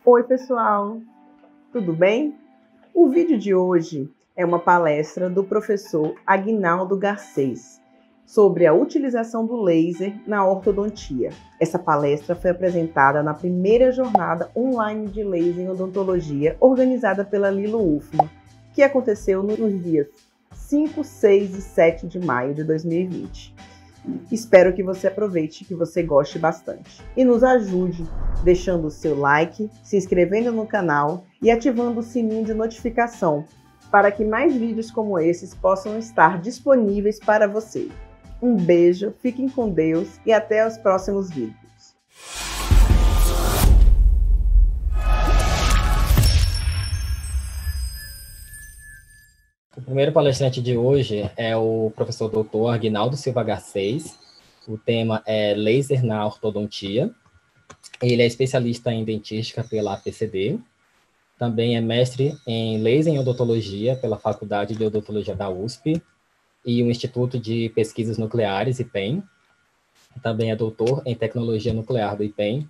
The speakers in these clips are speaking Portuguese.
Oi, pessoal, tudo bem? O vídeo de hoje é uma palestra do professor Aguinaldo Garcês sobre a utilização do laser na ortodontia. Essa palestra foi apresentada na primeira jornada online de laser em odontologia organizada pela Lilo Ufman, que aconteceu nos dias 5, 6 e 7 de maio de 2020. Espero que você aproveite e que você goste bastante. E nos ajude deixando o seu like, se inscrevendo no canal e ativando o sininho de notificação para que mais vídeos como esses possam estar disponíveis para você. Um beijo, fiquem com Deus e até os próximos vídeos. O primeiro palestrante de hoje é o professor doutor Aguinaldo Silva Garcês. O tema é laser na ortodontia. Ele é especialista em dentística pela APCD. Também é mestre em laser em odontologia pela Faculdade de Odontologia da USP e o Instituto de Pesquisas Nucleares, IPEM. Também é doutor em tecnologia nuclear do IPEM.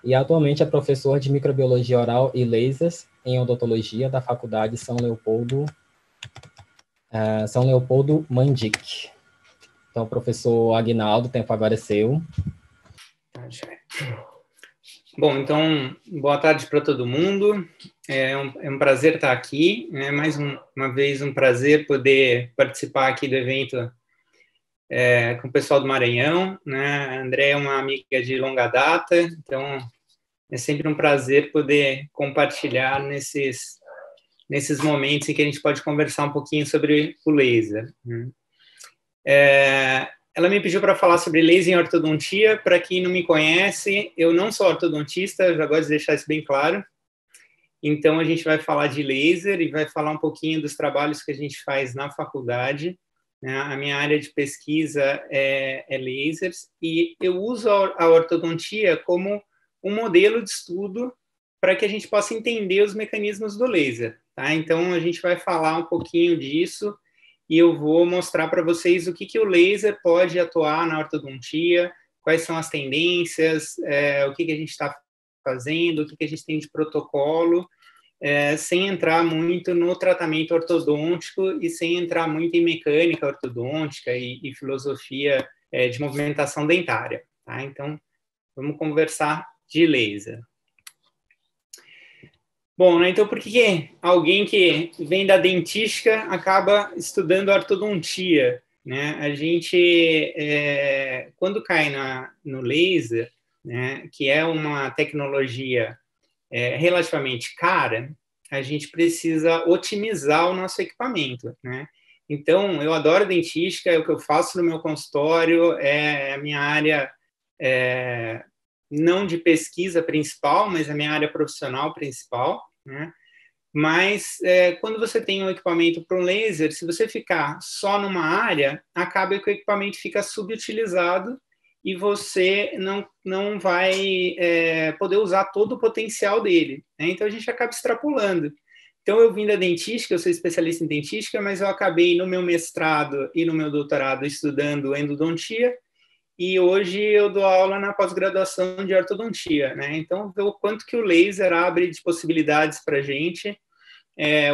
E atualmente é professor de microbiologia oral e lasers em odontologia da Faculdade São Leopoldo Mandic. Então, professor Aguinaldo, o tempo agora é seu. Bom, então, boa tarde para todo mundo. É um prazer estar aqui. É mais uma vez um prazer poder participar aqui do evento com o pessoal do Maranhão, né? A André é uma amiga de longa data, então é sempre um prazer poder compartilhar nesses momentos em que a gente pode conversar um pouquinho sobre o laser. Ela me pediu para falar sobre laser em ortodontia. Para quem não me conhece, eu não sou ortodontista, eu já gosto de deixar isso bem claro. Então, a gente vai falar de laser e vai falar um pouquinho dos trabalhos que a gente faz na faculdade. A minha área de pesquisa é lasers, e eu uso a ortodontia como um modelo de estudo para que a gente possa entender os mecanismos do laser. Tá? Então, a gente vai falar um pouquinho disso, e eu vou mostrar para vocês o que o laser pode atuar na ortodontia, quais são as tendências, o que a gente está fazendo, o que a gente tem de protocolo, sem entrar muito no tratamento ortodôntico e sem entrar muito em mecânica ortodôntica e filosofia de movimentação dentária. Tá? Então, vamos conversar de laser. Bom, né, então por que alguém que vem da dentística acaba estudando ortodontia? Né? A gente, quando cai no laser, né, que é uma tecnologia relativamente cara, a gente precisa otimizar o nosso equipamento. Né? Então, eu adoro dentística, é o que eu faço no meu consultório, é a minha área não de pesquisa principal, mas a minha área profissional principal. Né? Mas quando você tem um equipamento para um laser, se você ficar só numa área, acaba que o equipamento fica subutilizado e você não vai poder usar todo o potencial dele. Né? Então, a gente acaba extrapolando. Então, eu vim da dentística, eu sou especialista em dentística, mas eu acabei no meu mestrado e no meu doutorado estudando endodontia, e hoje eu dou aula na pós-graduação de ortodontia, né? Então, ver o quanto que o laser abre de possibilidades para a gente,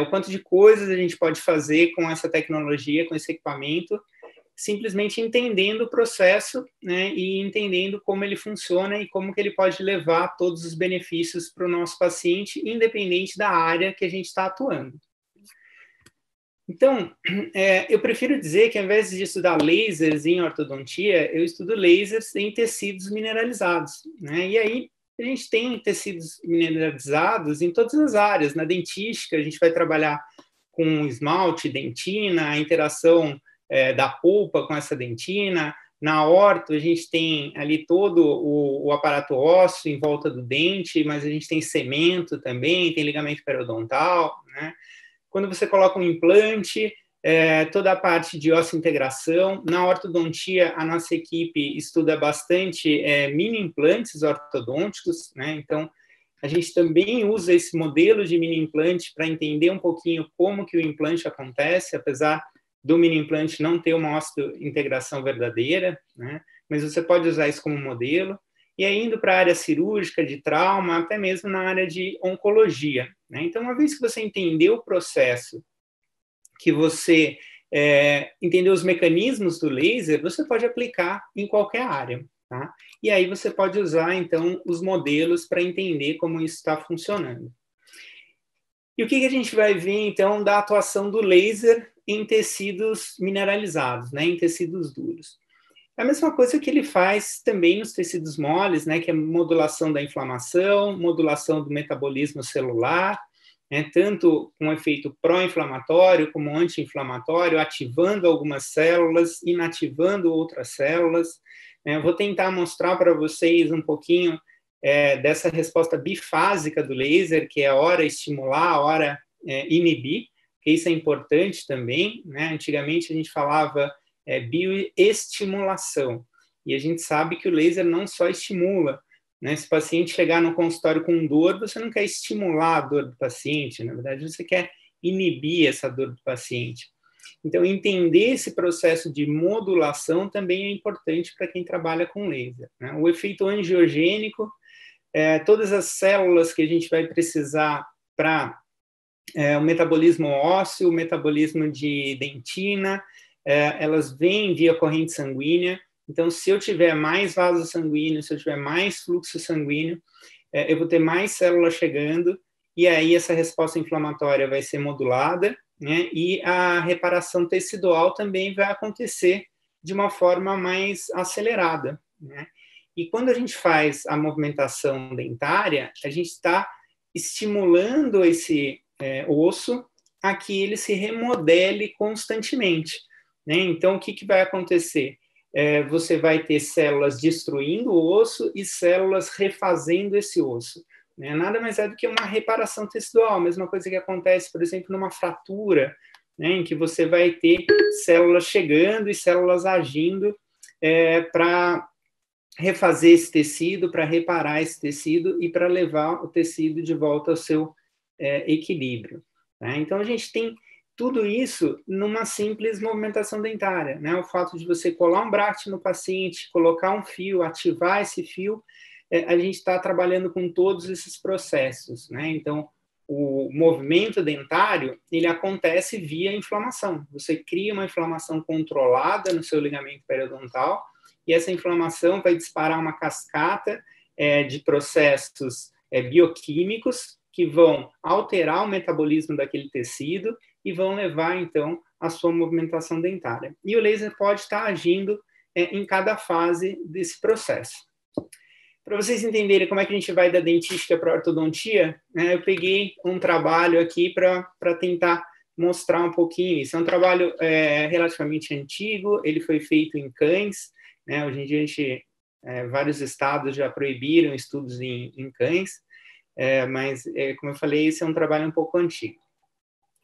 o quanto de coisas a gente pode fazer com essa tecnologia, com esse equipamento, simplesmente entendendo o processo, né? E entendendo como ele funciona e como que ele pode levar todos os benefícios para o nosso paciente, independente da área que a gente está atuando. Então, eu prefiro dizer que, ao invés de estudar lasers em ortodontia, eu estudo lasers em tecidos mineralizados. Né? E aí, a gente tem tecidos mineralizados em todas as áreas. Na dentística, a gente vai trabalhar com esmalte, dentina, a interação da polpa com essa dentina. Na orto, a gente tem ali todo o aparato ósseo em volta do dente, mas a gente tem cemento também, tem ligamento periodontal, né? Quando você coloca um implante, toda a parte de osseointegração. Na ortodontia, a nossa equipe estuda bastante mini implantes ortodônticos, né? Então, a gente também usa esse modelo de mini implante para entender um pouquinho como que o implante acontece, apesar do mini implante não ter uma osseointegração verdadeira, né? Mas você pode usar isso como modelo. e aí indo para a área cirúrgica, de trauma, até mesmo na área de oncologia, né? Então, uma vez que você entendeu o processo, que você entendeu os mecanismos do laser, você pode aplicar em qualquer área, tá? E aí você pode usar, então, os modelos para entender como isso está funcionando. E o que a gente vai ver, então, da atuação do laser em tecidos mineralizados, né, em tecidos duros? É a mesma coisa que ele faz também nos tecidos moles, né, que é modulação da inflamação, modulação do metabolismo celular, né, tanto com efeito pró-inflamatório como anti-inflamatório, ativando algumas células, inativando outras células. Eu vou tentar mostrar para vocês um pouquinho dessa resposta bifásica do laser, que é a hora estimular, a hora inibir, que isso é importante também, né? Antigamente a gente falava bioestimulação, e a gente sabe que o laser não só estimula, né? Se o paciente chegar no consultório com dor, você não quer estimular a dor do paciente, na verdade você quer inibir essa dor do paciente. Então, entender esse processo de modulação também é importante para quem trabalha com laser, né? O efeito angiogênico, todas as células que a gente vai precisar para o metabolismo ósseo, o metabolismo de dentina, elas vêm via corrente sanguínea. Então, se eu tiver mais vaso sanguíneo, se eu tiver mais fluxo sanguíneo, eu vou ter mais células chegando, e aí essa resposta inflamatória vai ser modulada, né? E a reparação tecidual também vai acontecer de uma forma mais acelerada, né? E quando a gente faz a movimentação dentária, a gente está estimulando esse osso a que ele se remodele constantemente, né? Então, o que vai acontecer? Você vai ter células destruindo o osso e células refazendo esse osso, né? Nada mais é do que uma reparação tecidual, a mesma coisa que acontece, por exemplo, numa fratura, né, em que você vai ter células chegando e células agindo para refazer esse tecido, para reparar esse tecido e para levar o tecido de volta ao seu equilíbrio, né? Então, a gente tem tudo isso numa simples movimentação dentária, né? O fato de você colar um bracket no paciente, colocar um fio, ativar esse fio, a gente está trabalhando com todos esses processos, né? Então, o movimento dentário, ele acontece via inflamação. Você cria uma inflamação controlada no seu ligamento periodontal, e essa inflamação vai disparar uma cascata de processos bioquímicos que vão alterar o metabolismo daquele tecido e vão levar, então, à sua movimentação dentária. E o laser pode estar agindo em cada fase desse processo. Para vocês entenderem como é que a gente vai da dentística para a ortodontia, né, eu peguei um trabalho aqui para tentar mostrar um pouquinho isso. É um trabalho relativamente antigo, ele foi feito em cães, né? Hoje em dia vários estados já proibiram estudos em cães, mas, como eu falei, esse é um trabalho um pouco antigo.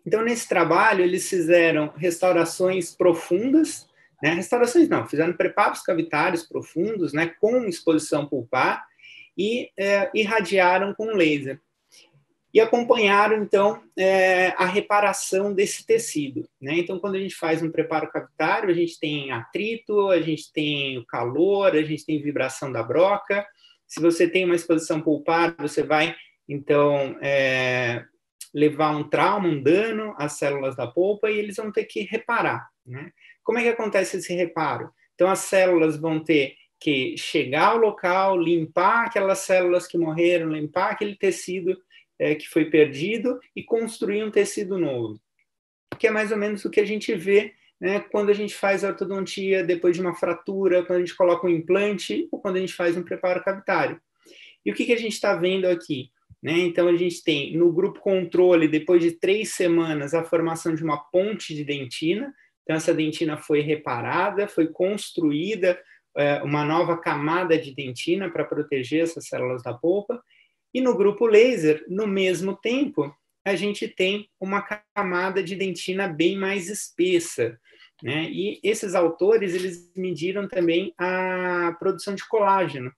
Então, nesse trabalho, eles fizeram restaurações profundas, né? Restaurações não, fizeram preparos cavitários profundos, né, com exposição pulpar, e irradiaram com laser. E acompanharam, então, a reparação desse tecido, né? Então, quando a gente faz um preparo cavitário, a gente tem atrito, a gente tem o calor, a gente tem vibração da broca. Se você tem uma exposição pulpar, você vai, então, levar um trauma, um dano às células da polpa, e eles vão ter que reparar, né? Como é que acontece esse reparo? Então, as células vão ter que chegar ao local, limpar aquelas células que morreram, limpar aquele tecido que foi perdido e construir um tecido novo, que é mais ou menos o que a gente vê, né, quando a gente faz a ortodontia depois de uma fratura, quando a gente coloca um implante ou quando a gente faz um preparo cavitário. E o que a gente está vendo aqui? Né? Então, a gente tem no grupo controle, depois de 3 semanas, a formação de uma ponte de dentina. Então, essa dentina foi reparada, foi construída uma nova camada de dentina para proteger essas células da polpa. E no grupo laser, no mesmo tempo, a gente tem uma camada de dentina bem mais espessa, né? E esses autores, eles mediram também a produção de colágeno,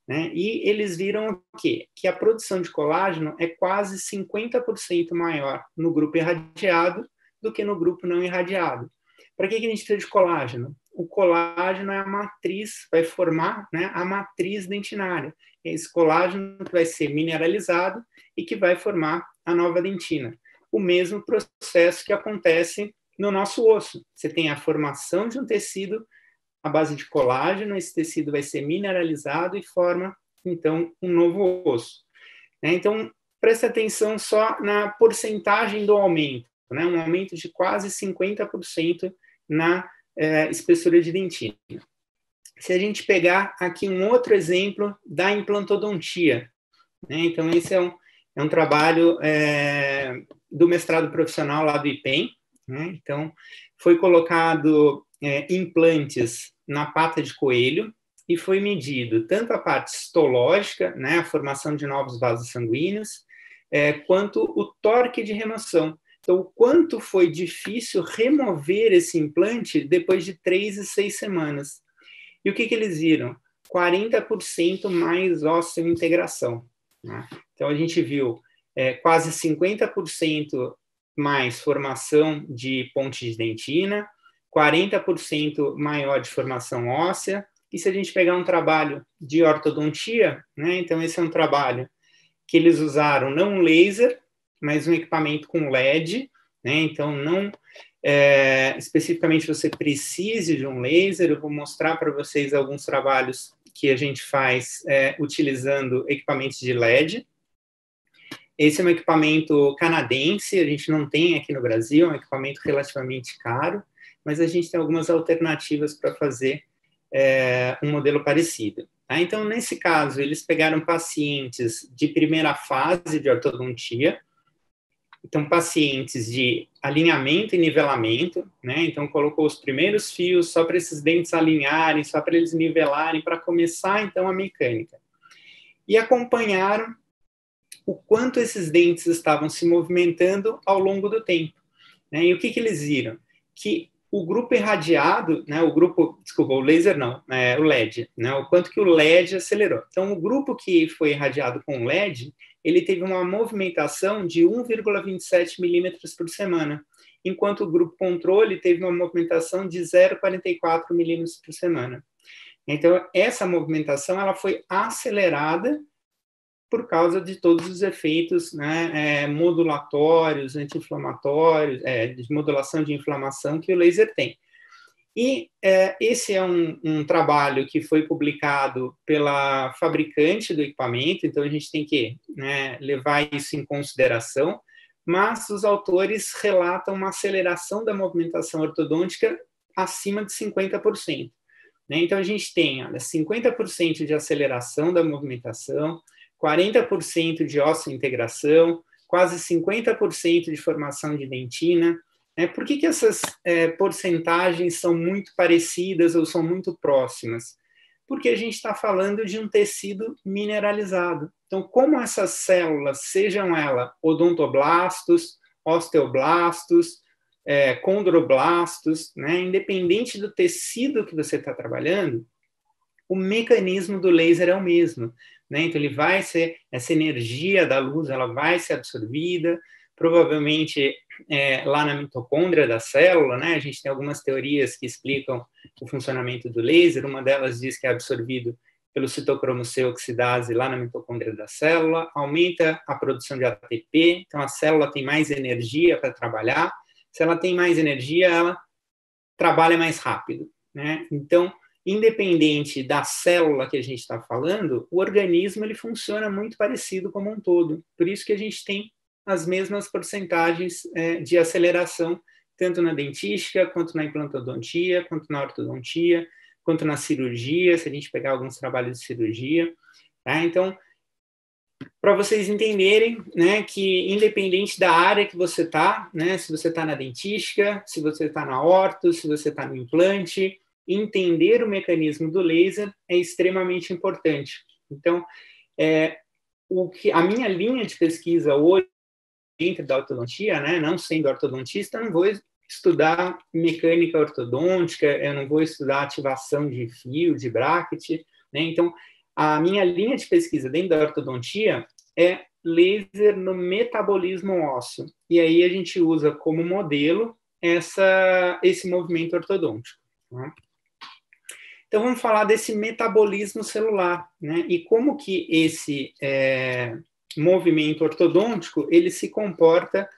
né? E eles viram o quê? Que a produção de colágeno é quase 50% maior no grupo irradiado do que no grupo não irradiado. Para que a gente precisa de colágeno? o colágeno é a matriz, vai formar, né, a matriz dentinária. Esse colágeno vai ser mineralizado e que vai formar a nova dentina. O mesmo processo que acontece no nosso osso. Você tem a formação de um tecido à base de colágeno, esse tecido vai ser mineralizado e forma, então, um novo osso. Então, preste atenção só na porcentagem do aumento, né? Um aumento de quase 50% na espessura de dentina. Se a gente pegar aqui um outro exemplo da implantodontia, né? Então, esse é um trabalho do mestrado profissional lá do IPEM, né? Então, foi colocado implantes na pata de coelho e foi medido tanto a parte histológica, né, a formação de novos vasos sanguíneos, quanto o torque de remoção. Então, o quanto foi difícil remover esse implante depois de 3 e 6 semanas. E o que eles viram? 40% mais osteointegração, né? Então, a gente viu quase 50% mais formação de ponte de dentina, 40% maior de formação óssea. E se a gente pegar um trabalho de ortodontia, né, então esse é um trabalho que eles usaram não um laser, mas um equipamento com LED, né, então não especificamente você precise de um laser. Eu vou mostrar para vocês alguns trabalhos que a gente faz utilizando equipamentos de LED. Esse é um equipamento canadense, a gente não tem aqui no Brasil, é um equipamento relativamente caro, mas a gente tem algumas alternativas para fazer um modelo parecido. Tá? Então, nesse caso, eles pegaram pacientes de primeira fase de ortodontia, então, pacientes de alinhamento e nivelamento, né? Então, colocou os primeiros fios só para esses dentes alinharem, só para eles nivelarem, para começar, então, a mecânica. E acompanharam o quanto esses dentes estavam se movimentando ao longo do tempo, né? E o que eles viram? Que o grupo irradiado, né, o laser não, o LED, né, o quanto que o LED acelerou. Então, o grupo que foi irradiado com o LED, ele teve uma movimentação de 1,27 milímetros por semana, enquanto o grupo controle teve uma movimentação de 0,44 milímetros por semana. Então, essa movimentação ela foi acelerada por causa de todos os efeitos, né, modulatórios, anti-inflamatórios, de modulação de inflamação que o laser tem. E esse é um trabalho que foi publicado pela fabricante do equipamento, então a gente tem que, né, levar isso em consideração, mas os autores relatam uma aceleração da movimentação ortodôntica acima de 50%. Né? Então a gente tem 50% de aceleração da movimentação, 40% de osteointegração, quase 50% de formação de dentina. Por que essas porcentagens são muito parecidas ou são muito próximas? Porque a gente está falando de um tecido mineralizado. Então, como essas células, sejam elas odontoblastos, osteoblastos, condroblastos, né, independente do tecido que você está trabalhando, o mecanismo do laser é o mesmo. Né? Então, ele vai ser, essa energia da luz, ela vai ser absorvida, provavelmente lá na mitocôndria da célula, né? A gente tem algumas teorias que explicam o funcionamento do laser, uma delas diz que é absorvido pelo citocromo C oxidase lá na mitocôndria da célula, aumenta a produção de ATP, então a célula tem mais energia para trabalhar, se ela tem mais energia, ela trabalha mais rápido, né? Então, independente da célula que a gente está falando, o organismo ele funciona muito parecido como um todo. Por isso que a gente tem as mesmas porcentagens de aceleração, tanto na dentística, quanto na implantodontia, quanto na ortodontia, quanto na cirurgia, se a gente pegar alguns trabalhos de cirurgia. Tá? Então, para vocês entenderem, né, que independente da área que você está, né, se você está na dentística, se você está na orto, se você está no implante, entender o mecanismo do laser é extremamente importante. Então, a minha linha de pesquisa hoje, dentro da ortodontia, né, não sendo ortodontista, eu não vou estudar mecânica ortodôntica, eu não vou estudar ativação de fio, de bracket, né, então, a minha linha de pesquisa dentro da ortodontia é laser no metabolismo ósseo, e aí a gente usa como modelo esse movimento ortodôntico. Né? Então, vamos falar desse metabolismo celular, né? E como que esse movimento ortodôntico, ele se comporta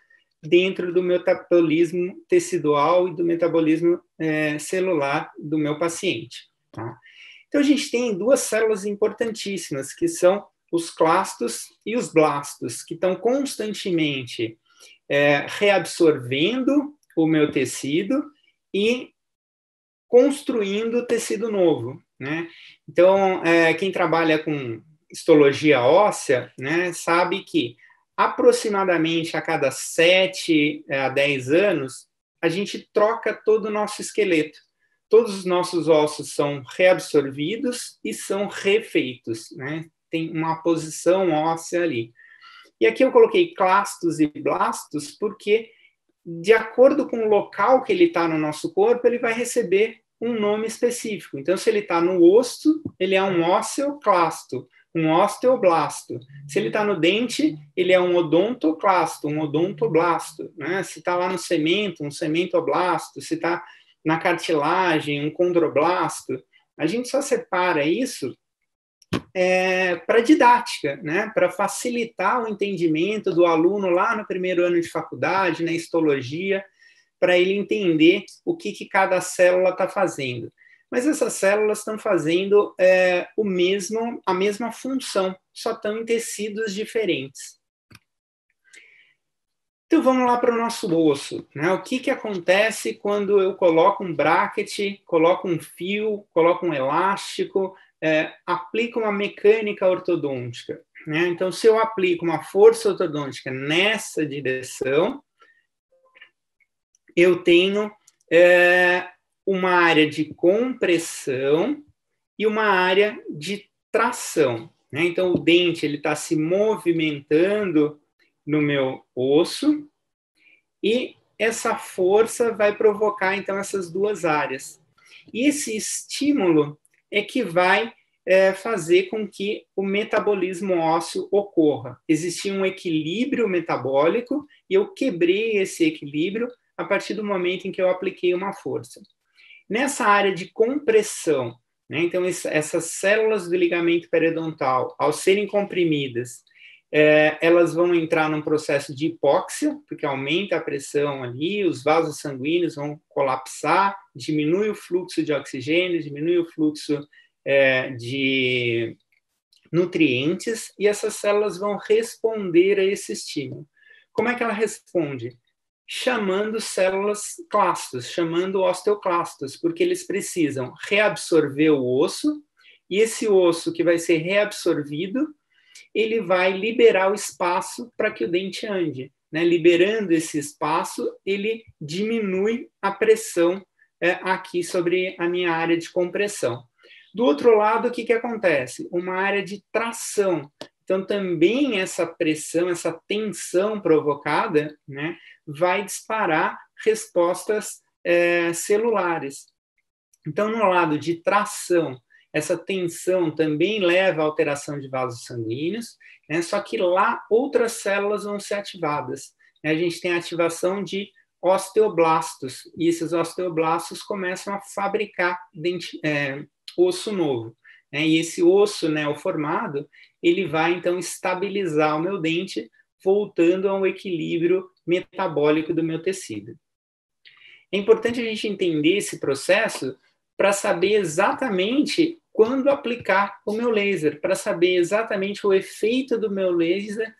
dentro do metabolismo tecidual e do metabolismo celular do meu paciente. Tá? Então, a gente tem duas células importantíssimas, que são os clastos e os blastos, que estão constantemente reabsorvendo o meu tecido e construindo tecido novo, né? Então, quem trabalha com histologia óssea, né, sabe que aproximadamente a cada 7 a 10 anos, a gente troca todo o nosso esqueleto. Todos os nossos ossos são reabsorvidos e são refeitos, né? Tem uma posição óssea ali. E aqui eu coloquei clastos e blastos porque, de acordo com o local que ele está no nosso corpo, ele vai receber um nome específico. Então, se ele está no osso, ele é um osteoclasto, um osteoblasto. Se ele está no dente, ele é um odontoclasto, um odontoblasto. Né? Se está lá no cemento, um cementoblasto. Se está na cartilagem, um condroblasto. A gente só separa isso para didática, né? Para facilitar o entendimento do aluno lá no primeiro ano de faculdade, na histologia, para ele entender o que cada célula está fazendo. Mas essas células estão fazendo a mesma função, só estão em tecidos diferentes. Então, vamos lá para o nosso osso. Né? O que acontece quando eu coloco um bracket, coloco um fio, coloco um elástico, aplico uma mecânica ortodôntica? Né? Então, se eu aplico uma força ortodôntica nessa direção, eu tenho uma área de compressão e uma área de tração. Né? Então, o dente está se movimentando no meu osso e essa força vai provocar, então, essas duas áreas. E esse estímulo é que vai fazer com que o metabolismo ósseo ocorra. Existia um equilíbrio metabólico e eu quebrei esse equilíbrio a partir do momento em que eu apliquei uma força. Nessa área de compressão, né, então essas células do ligamento periodontal, ao serem comprimidas, elas vão entrar num processo de hipóxia, porque aumenta a pressão ali, os vasos sanguíneos vão colapsar, diminui o fluxo de oxigênio, diminui o fluxo de nutrientes, e essas células vão responder a esse estímulo. Como é que ela responde? Chamando células clastos, chamando osteoclastos, porque eles precisam reabsorver o osso, e esse osso que vai ser reabsorvido, ele vai liberar o espaço para que o dente ande. Né? Liberando esse espaço, ele diminui a pressão aqui sobre a minha área de compressão. Do outro lado, o que acontece? Uma área de tração. Então, também essa pressão, essa tensão provocada, né, vai disparar respostas celulares. Então, no lado de tração, essa tensão também leva à alteração de vasos sanguíneos, né, só que lá outras células vão ser ativadas. A gente tem a ativação de osteoblastos, e esses osteoblastos começam a fabricar osso novo. E esse osso neoformado, ele vai, então, estabilizar o meu dente, voltando ao equilíbrio metabólico do meu tecido. É importante a gente entender esse processo para saber exatamente quando aplicar o meu laser, para saber exatamente o efeito do meu laser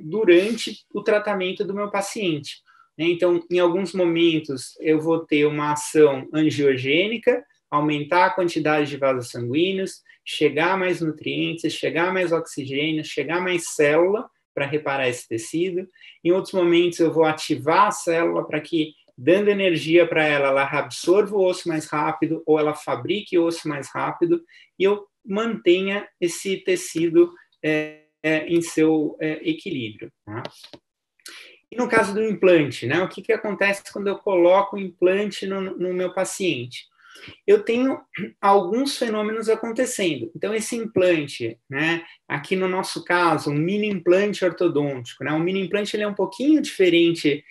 durante o tratamento do meu paciente. Então, em alguns momentos, eu vou ter uma ação angiogênica, aumentar a quantidade de vasos sanguíneos, chegar mais nutrientes, chegar mais oxigênio, chegar mais célula para reparar esse tecido. Em outros momentos, eu vou ativar a célula para que, dando energia para ela, ela absorva o osso mais rápido ou ela fabrique o osso mais rápido e eu mantenha esse tecido em seu equilíbrio. Tá? E no caso do implante, né, o que acontece quando eu coloco o implante no meu paciente? Eu tenho alguns fenômenos acontecendo. Então, esse implante, né, aqui no nosso caso, um mini implante ortodôntico, né, um mini implante ele é um pouquinho diferente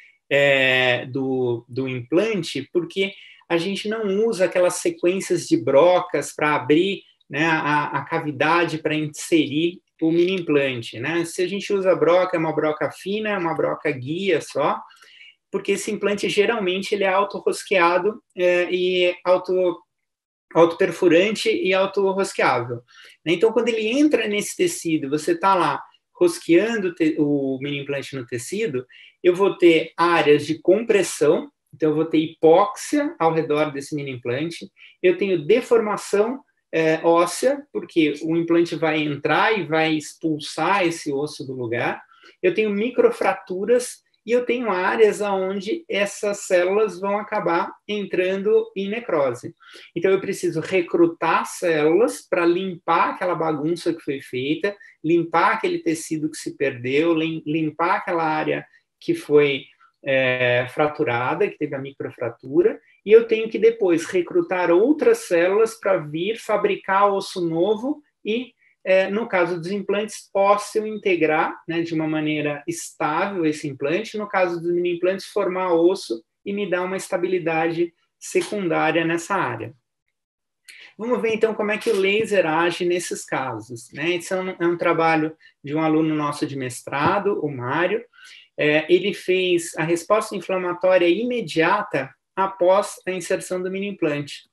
do implante, porque a gente não usa aquelas sequências de brocas para abrir, né, a cavidade para inserir o mini implante, né? Se a gente usa broca, é uma broca fina, é uma broca guia só, porque esse implante geralmente ele é autorrosqueado e autoperfurante e autorrosqueável. Então, quando ele entra nesse tecido, você está lá rosqueando o mini implante no tecido, eu vou ter áreas de compressão, então eu vou ter hipóxia ao redor desse mini implante, eu tenho deformação óssea, porque o implante vai entrar e vai expulsar esse osso do lugar, eu tenho microfraturas e eu tenho áreas onde essas células vão acabar entrando em necrose. Então, eu preciso recrutar células para limpar aquela bagunça que foi feita, limpar aquele tecido que se perdeu, limpar aquela área que foi fraturada, que teve a microfratura, e eu tenho que depois recrutar outras células para vir fabricar osso novo e no caso dos implantes, ósseo integrar, né, de uma maneira estável esse implante, no caso dos mini implantes, formar osso e me dar uma estabilidade secundária nessa área. Vamos ver, então, como é que o laser age nesses casos, né? Esse é um trabalho de um aluno nosso de mestrado, o Mário. Ele fez a resposta inflamatória imediata após a inserção do mini implante,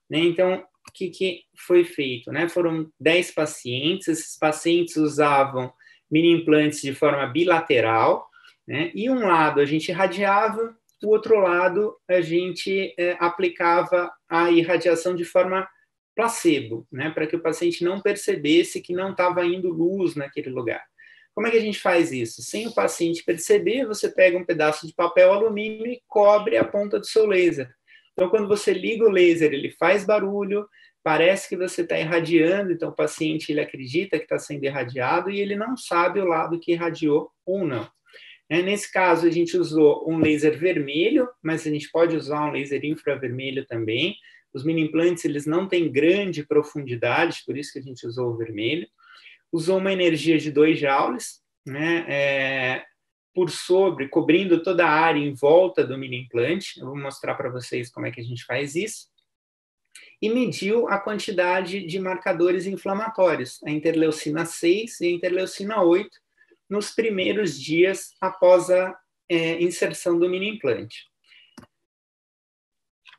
né? Então, o que foi feito, né? Foram 10 pacientes, esses pacientes usavam mini implantes de forma bilateral, né? E um lado a gente irradiava, o outro lado a gente aplicava a irradiação de forma placebo, né? Para que o paciente não percebesse que não estava indo luz naquele lugar. Como é que a gente faz isso? Sem o paciente perceber, você pega um pedaço de papel alumínio e cobre a ponta do seu laser. Então, quando você liga o laser, ele faz barulho, parece que você está irradiando, então o paciente ele acredita que está sendo irradiado e ele não sabe o lado que irradiou ou não. Nesse caso, a gente usou um laser vermelho, mas a gente pode usar um laser infravermelho também. Os mini implantes eles não têm grande profundidade, por isso que a gente usou o vermelho. Usou uma energia de 2 joules, né, por sobre, cobrindo toda a área em volta do mini implante. Eu vou mostrar para vocês como é que a gente faz isso. E mediu a quantidade de marcadores inflamatórios, a interleucina 6 e a interleucina 8, nos primeiros dias após a inserção do mini implante.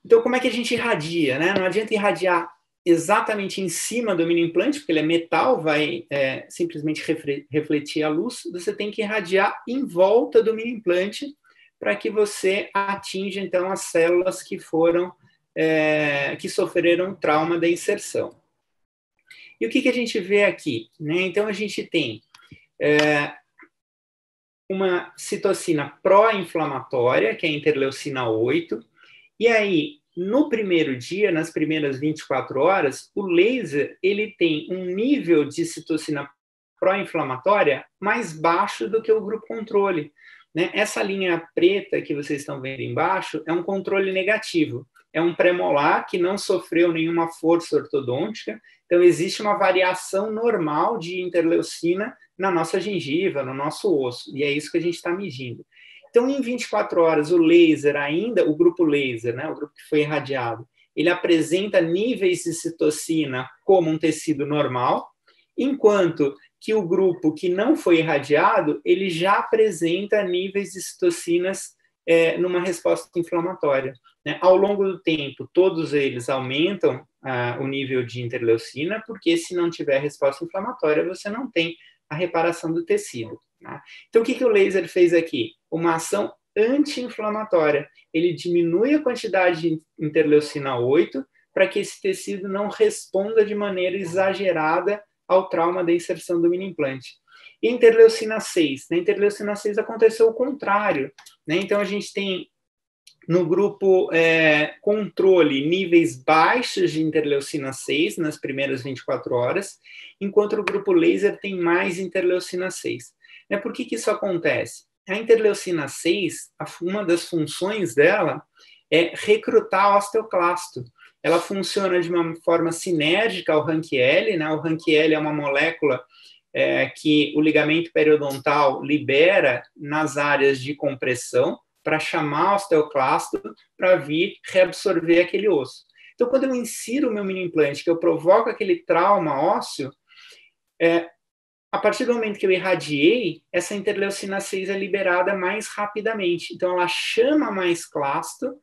Então, como é que a gente irradia, né? Não adianta irradiar exatamente em cima do mini implante, porque ele é metal, vai simplesmente refletir a luz. Você tem que irradiar em volta do mini implante para que você atinja, então, as células que foram que sofreram trauma da inserção. E o que a gente vê aqui, né? Então, a gente tem uma citocina pró-inflamatória, que é a interleucina 8, e aí, no primeiro dia, nas primeiras 24 horas, o laser ele tem um nível de citocina pró-inflamatória mais baixo do que o grupo controle, né? Essa linha preta que vocês estão vendo embaixo é um controle negativo. É um premolar que não sofreu nenhuma força ortodôntica, então existe uma variação normal de interleucina na nossa gengiva, no nosso osso, e é isso que a gente está medindo. Então, em 24 horas, o laser ainda, o grupo laser, né, o grupo que foi irradiado, ele apresenta níveis de citocina como um tecido normal, enquanto que o grupo que não foi irradiado, ele já apresenta níveis de citocinas numa resposta inflamatória. Né? Ao longo do tempo, todos eles aumentam o nível de interleucina, porque se não tiver resposta inflamatória, você não tem a reparação do tecido. Né? Então, o que o laser fez aqui? Uma ação anti-inflamatória. Ele diminui a quantidade de interleucina 8 para que esse tecido não responda de maneira exagerada ao trauma da inserção do mini implante. E a interleucina 6? Na interleucina 6 aconteceu o contrário. Né? Então, a gente tem no grupo controle níveis baixos de interleucina 6 nas primeiras 24 horas, enquanto o grupo laser tem mais interleucina 6. Por que isso acontece? A interleucina 6, uma das funções dela é recrutar osteoclasto. Ela funciona de uma forma sinérgica ao RANQ-L, né? O RANQ-L é uma molécula que o ligamento periodontal libera nas áreas de compressão para chamar o osteoclasto para vir reabsorver aquele osso. Então, quando eu insiro o meu mini implante, que eu provoco aquele trauma ósseo, a partir do momento que eu irradiei, essa interleucina 6 é liberada mais rapidamente. Então, ela chama mais clasto,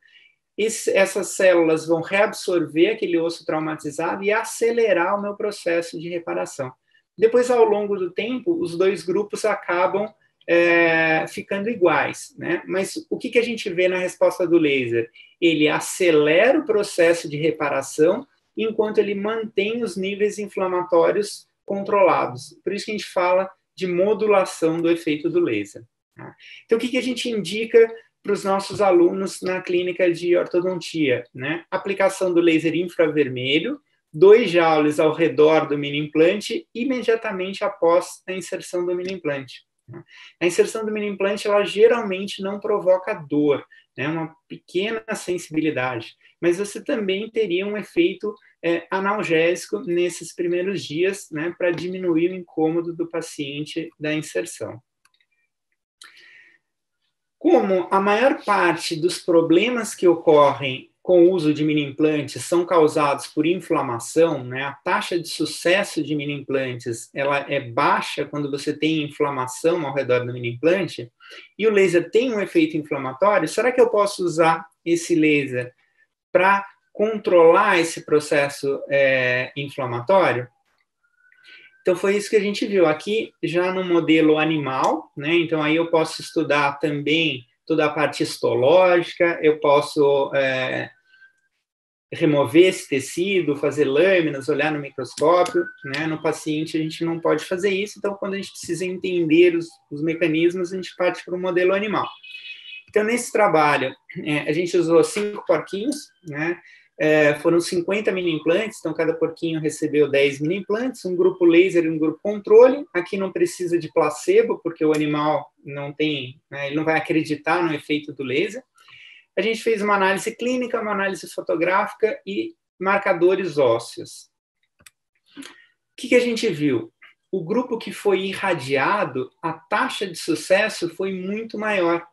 essas células vão reabsorver aquele osso traumatizado e acelerar o meu processo de reparação. Depois, ao longo do tempo, os dois grupos acabam ficando iguais, né? Mas o que a gente vê na resposta do laser? Ele acelera o processo de reparação enquanto ele mantém os níveis inflamatórios controlados. Por isso que a gente fala de modulação do efeito do laser. Tá? Então, o que a gente indica para os nossos alunos na clínica de ortodontia, né? Aplicação do laser infravermelho, 2 joules ao redor do mini implante, imediatamente após a inserção do mini implante. A inserção do mini implante, ela geralmente não provoca dor, né? Uma pequena sensibilidade, mas você também teria um efeito analgésico nesses primeiros dias, né? Para diminuir o incômodo do paciente da inserção. Como a maior parte dos problemas que ocorrem com o uso de mini implantes são causados por inflamação, né? A taxa de sucesso de mini implantes ela é baixa quando você tem inflamação ao redor do mini implante, e o laser tem um efeito inflamatório. Será que eu posso usar esse laser para controlar esse processo inflamatório? Então, foi isso que a gente viu aqui, já no modelo animal, né? Então, aí eu posso estudar também toda a parte histológica, eu posso remover esse tecido, fazer lâminas, olhar no microscópio, né? No paciente, a gente não pode fazer isso, então, quando a gente precisa entender os mecanismos, a gente parte para o modelo animal. Então, nesse trabalho, a gente usou 5 porquinhos, né? Foram 50 mini implantes, então cada porquinho recebeu 10 mini implantes, um grupo laser e um grupo controle. Aqui não precisa de placebo, porque o animal não tem, né, ele não vai acreditar no efeito do laser. A gente fez uma análise clínica, uma análise fotográfica e marcadores ósseos. O que a gente viu? O grupo que foi irradiado, a taxa de sucesso foi muito maior.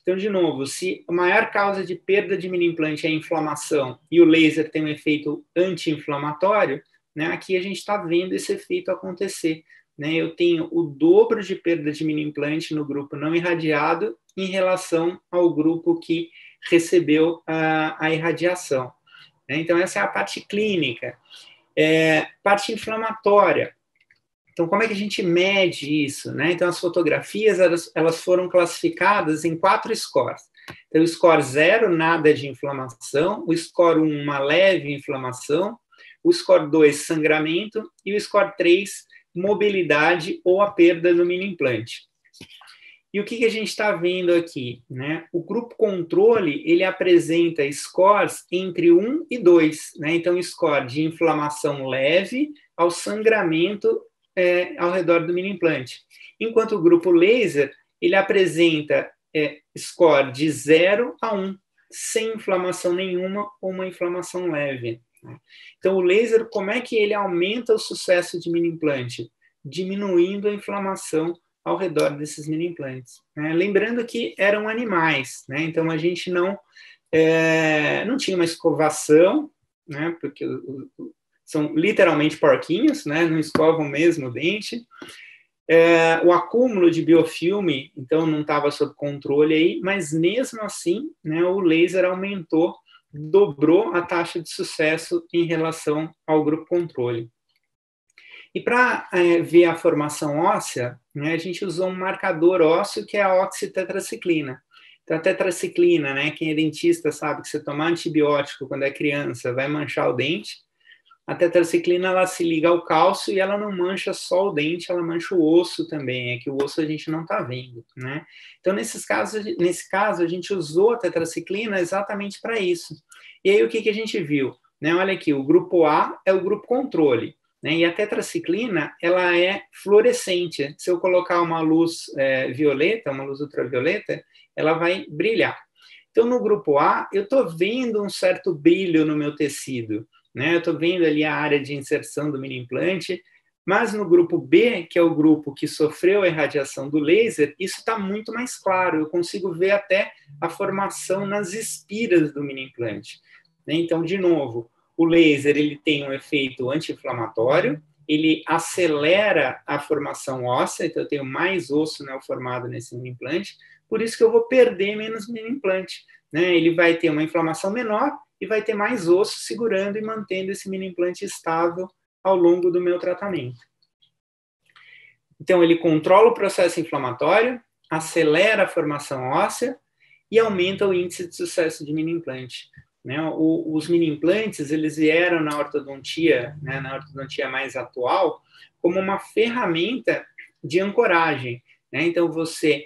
Então, de novo, se a maior causa de perda de mini implante é a inflamação e o laser tem um efeito anti-inflamatório, né, aqui a gente está vendo esse efeito acontecer. Né? Eu tenho o dobro de perda de mini implante no grupo não irradiado em relação ao grupo que recebeu a irradiação. Né? Então, essa é a parte clínica. Parte inflamatória. Então, como é que a gente mede isso? Né? Então, as fotografias elas foram classificadas em 4 scores. Então, o score 0, nada de inflamação, o score 1, uma leve inflamação, o score 2, sangramento, e o score 3, mobilidade ou a perda do mini implante. E o que a gente está vendo aqui? Né? O grupo controle, ele apresenta scores entre 1 e 2. Né? Então, score de inflamação leve ao sangramento ao redor do mini implante. Enquanto o grupo laser, ele apresenta score de 0 a 1, sem inflamação nenhuma ou uma inflamação leve. Então, o laser, como é que ele aumenta o sucesso de mini implante? Diminuindo a inflamação ao redor desses mini implantes. Lembrando que eram animais, né? Então a gente não tinha uma escovação, né? Porque são literalmente porquinhos, né? Não escovam mesmo o dente. O acúmulo de biofilme, então, não estava sob controle aí, mas mesmo assim, né, o laser aumentou, dobrou a taxa de sucesso em relação ao grupo controle. E para ver a formação óssea, né, a gente usou um marcador ósseo que é a oxitetraciclina. Então, a tetraciclina, né, quem é dentista sabe que você tomar antibiótico quando é criança vai manchar o dente. A tetraciclina, ela se liga ao cálcio e ela não mancha só o dente, ela mancha o osso também, é que o osso a gente não está vendo, né? Então, nesse caso, a gente usou a tetraciclina exatamente para isso. E aí, o que a gente viu? Né, olha aqui, o grupo A é o grupo controle, né? E a tetraciclina, ela é fluorescente. Se eu colocar uma luz violeta, uma luz ultravioleta, ela vai brilhar. Então, no grupo A, eu estou vendo um certo brilho no meu tecido, né? Eu estou vendo ali a área de inserção do mini implante, Mas no grupo B, que é o grupo que sofreu a irradiação do laser, isso está muito mais claro. Eu consigo ver até a formação nas espiras do mini implante. Então, de novo, o laser ele tem um efeito anti-inflamatório, ele acelera a formação óssea, então eu tenho mais osso neoformado nesse mini implante, por isso que eu vou perder menos mini implante. Ele vai ter uma inflamação menor e vai ter mais osso segurando e mantendo esse mini implante estável ao longo do meu tratamento. Então, ele controla o processo inflamatório, acelera a formação óssea e aumenta o índice de sucesso de mini implante. Os mini implantes, eles vieram na ortodontia, na ortodontia mais atual, como uma ferramenta de ancoragem. Então, você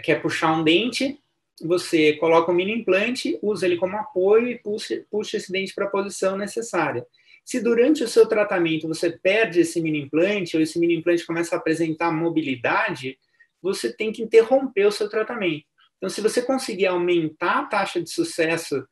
quer puxar um dente, você coloca um mini implante, usa ele como apoio e puxa esse dente para a posição necessária. Se durante o seu tratamento você perde esse mini implante, ou esse mini implante começa a apresentar mobilidade, você tem que interromper o seu tratamento. Então, se você conseguir aumentar a taxa de sucesso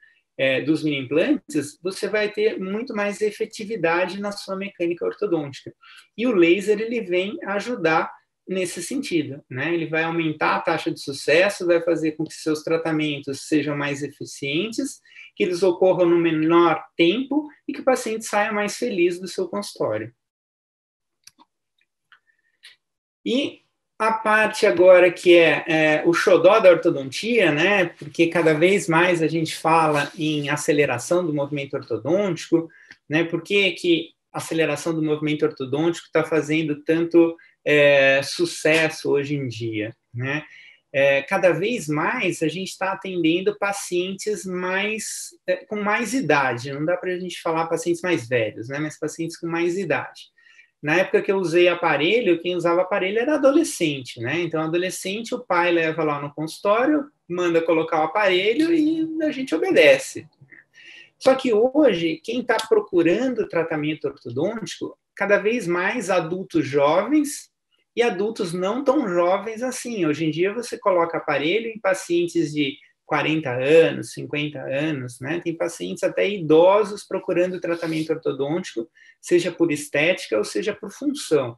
dos mini implantes, você vai ter muito mais efetividade na sua mecânica ortodôntica. E o laser, ele vem ajudar nesse sentido, Ele vai aumentar a taxa de sucesso, vai fazer com que seus tratamentos sejam mais eficientes, que eles ocorram no menor tempo e que o paciente saia mais feliz do seu consultório. E a parte agora que é o xodó da ortodontia, porque cada vez mais a gente fala em aceleração do movimento ortodôntico, Por que a aceleração do movimento ortodôntico está fazendo tanto sucesso hoje em dia, cada vez mais a gente está atendendo pacientes com mais idade, não dá para a gente falar pacientes mais velhos, mas pacientes com mais idade. Na época que eu usei aparelho, quem usava aparelho era adolescente, Então, adolescente, o pai leva lá no consultório, manda colocar o aparelho e a gente obedece. Só que hoje, quem está procurando tratamento ortodôntico, cada vez mais adultos jovens e adultos não tão jovens assim. Hoje em dia, você coloca aparelho em pacientes de 40 anos, 50 anos, Tem pacientes até idosos procurando tratamento ortodôntico, seja por estética ou seja por função,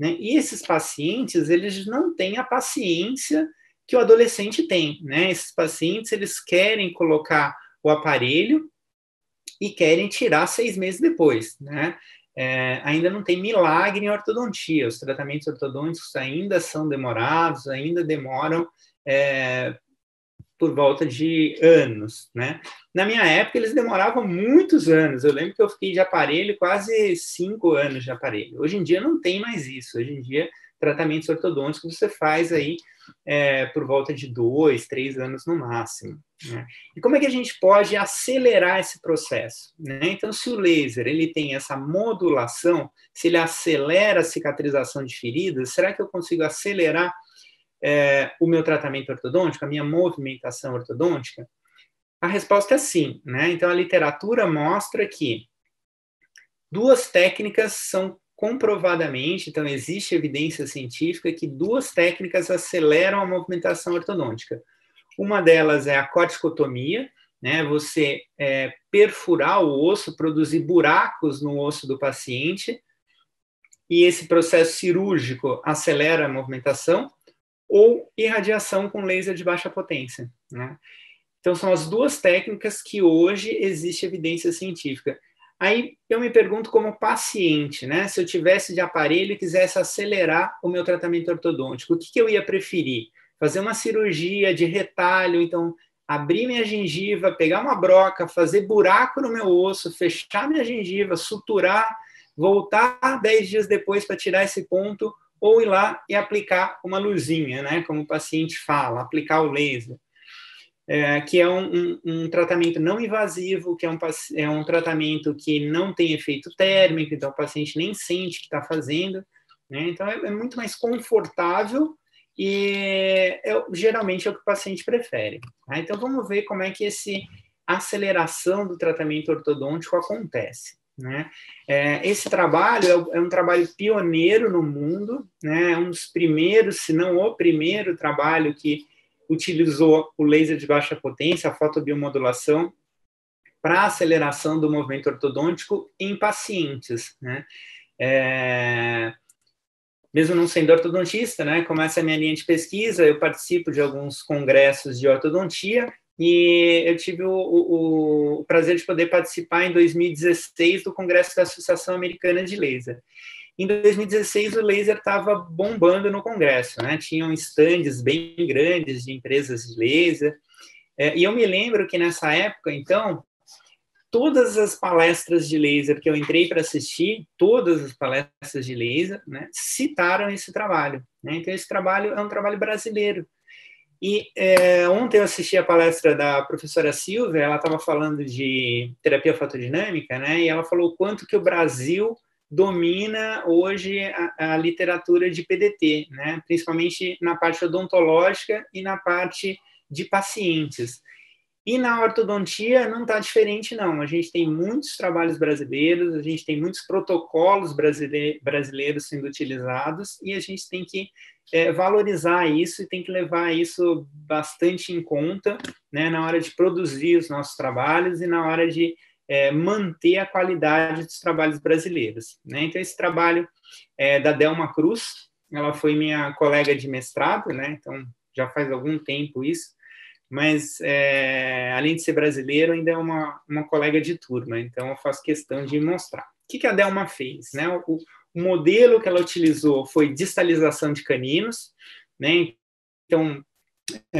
E esses pacientes, eles não têm a paciência que o adolescente tem, Esses pacientes, eles querem colocar o aparelho e querem tirar 6 meses depois, ainda não tem milagre em ortodontia, os tratamentos ortodônticos ainda são demorados, ainda demoram por volta de anos, Na minha época, eles demoravam muitos anos, eu lembro que eu fiquei de aparelho quase 5 anos de aparelho. Hoje em dia não tem mais isso, hoje em dia tratamentos ortodônticos você faz aí por volta de 2, 3 anos no máximo. E como é que a gente pode acelerar esse processo? Então, se o laser ele tem essa modulação, se ele acelera a cicatrização de feridas, será que eu consigo acelerar o meu tratamento ortodôntico, a minha movimentação ortodôntica? A resposta é sim. Então, a literatura mostra que 2 técnicas são comprovadamente, então existe evidência científica que 2 técnicas aceleram a movimentação ortodôntica. Uma delas é a corticotomia, você perfurar o osso, produzir buracos no osso do paciente, e esse processo cirúrgico acelera a movimentação, ou irradiação com laser de baixa potência. Então, são as 2 técnicas que hoje existe evidência científica. Aí eu me pergunto como paciente, se eu tivesse de aparelho e quisesse acelerar o meu tratamento ortodôntico, o que eu ia preferir? Fazer uma cirurgia de retalho, então abrir minha gengiva, pegar uma broca, fazer buraco no meu osso, fechar minha gengiva, suturar, voltar 10 dias depois para tirar esse ponto, ou ir lá e aplicar uma luzinha, como o paciente fala, aplicar o laser. Que é um tratamento não invasivo, que é um tratamento que não tem efeito térmico, então o paciente nem sente que está fazendo, Então é muito mais confortável e geralmente é o que o paciente prefere. Então vamos ver como é que essa aceleração do tratamento ortodôntico acontece. Esse trabalho é um trabalho pioneiro no mundo, é um dos primeiros, se não o primeiro trabalho que utilizou o laser de baixa potência, a fotobiomodulação, para aceleração do movimento ortodôntico em pacientes. mesmo não sendo ortodontista, né, como essa é a minha linha de pesquisa, eu participo de alguns congressos de ortodontia, e eu tive o prazer de poder participar em 2016 do Congresso da Associação Americana de Laser. Em 2016, o laser estava bombando no Congresso, né? Tinham estandes bem grandes de empresas de laser. E eu me lembro que nessa época, então, todas as palestras de laser que eu entrei para assistir, todas as palestras de laser, né, citaram esse trabalho, né? Então, esse trabalho é um trabalho brasileiro. E ontem eu assisti a palestra da professora Silvia, ela estava falando de terapia fotodinâmica, né? E ela falou o quanto que o Brasil domina hoje a literatura de PDT, né? Principalmente na parte odontológica e na parte de pacientes. E na ortodontia não está diferente, não. A gente tem muitos trabalhos brasileiros, a gente tem muitos protocolos brasileiros sendo utilizados, e a gente tem que valorizar isso e tem que levar isso bastante em conta, né, na hora de produzir os nossos trabalhos e na hora de manter a qualidade dos trabalhos brasileiros, né? Então, esse trabalho da Delma Cruz, ela foi minha colega de mestrado, né? Então, já faz algum tempo isso, mas, além de ser brasileiro, ainda é uma colega de turma, então eu faço questão de mostrar. O que a Delma fez, né? O modelo que ela utilizou foi distalização de caninos, né? Então,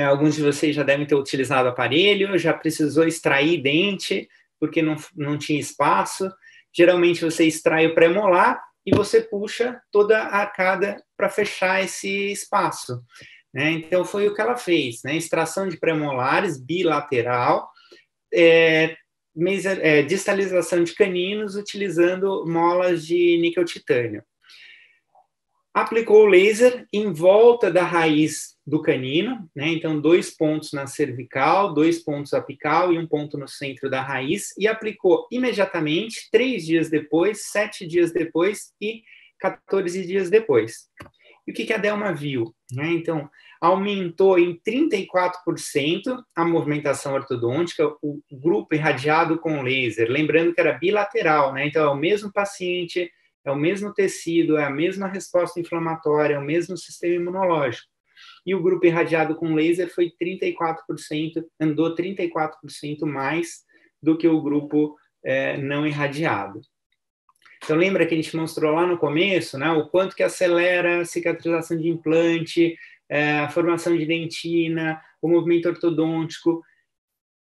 alguns de vocês já devem ter utilizado o aparelho, já precisou extrair dente, porque não tinha espaço. Geralmente você extrai o pré-molar e você puxa toda a arcada para fechar esse espaço, né? Então foi o que ela fez, né? Extração de pré-molares bilateral, distalização de caninos utilizando molas de níquel titânio. Aplicou o laser em volta da raiz do canino, né? Então 2 pontos na cervical, 2 pontos apical e 1 ponto no centro da raiz, e aplicou imediatamente, 3 dias depois, 7 dias depois e 14 dias depois. E o que a Delma viu, né? Então, aumentou em 34% a movimentação ortodôntica, o grupo irradiado com laser, lembrando que era bilateral, né? Então, é o mesmo paciente, é o mesmo tecido, é a mesma resposta inflamatória, é o mesmo sistema imunológico. E o grupo irradiado com laser foi 34%, andou 34% mais do que o grupo não irradiado. Então, lembra que a gente mostrou lá no começo, né, o quanto que acelera a cicatrização de implante, a formação de dentina, o movimento ortodôntico,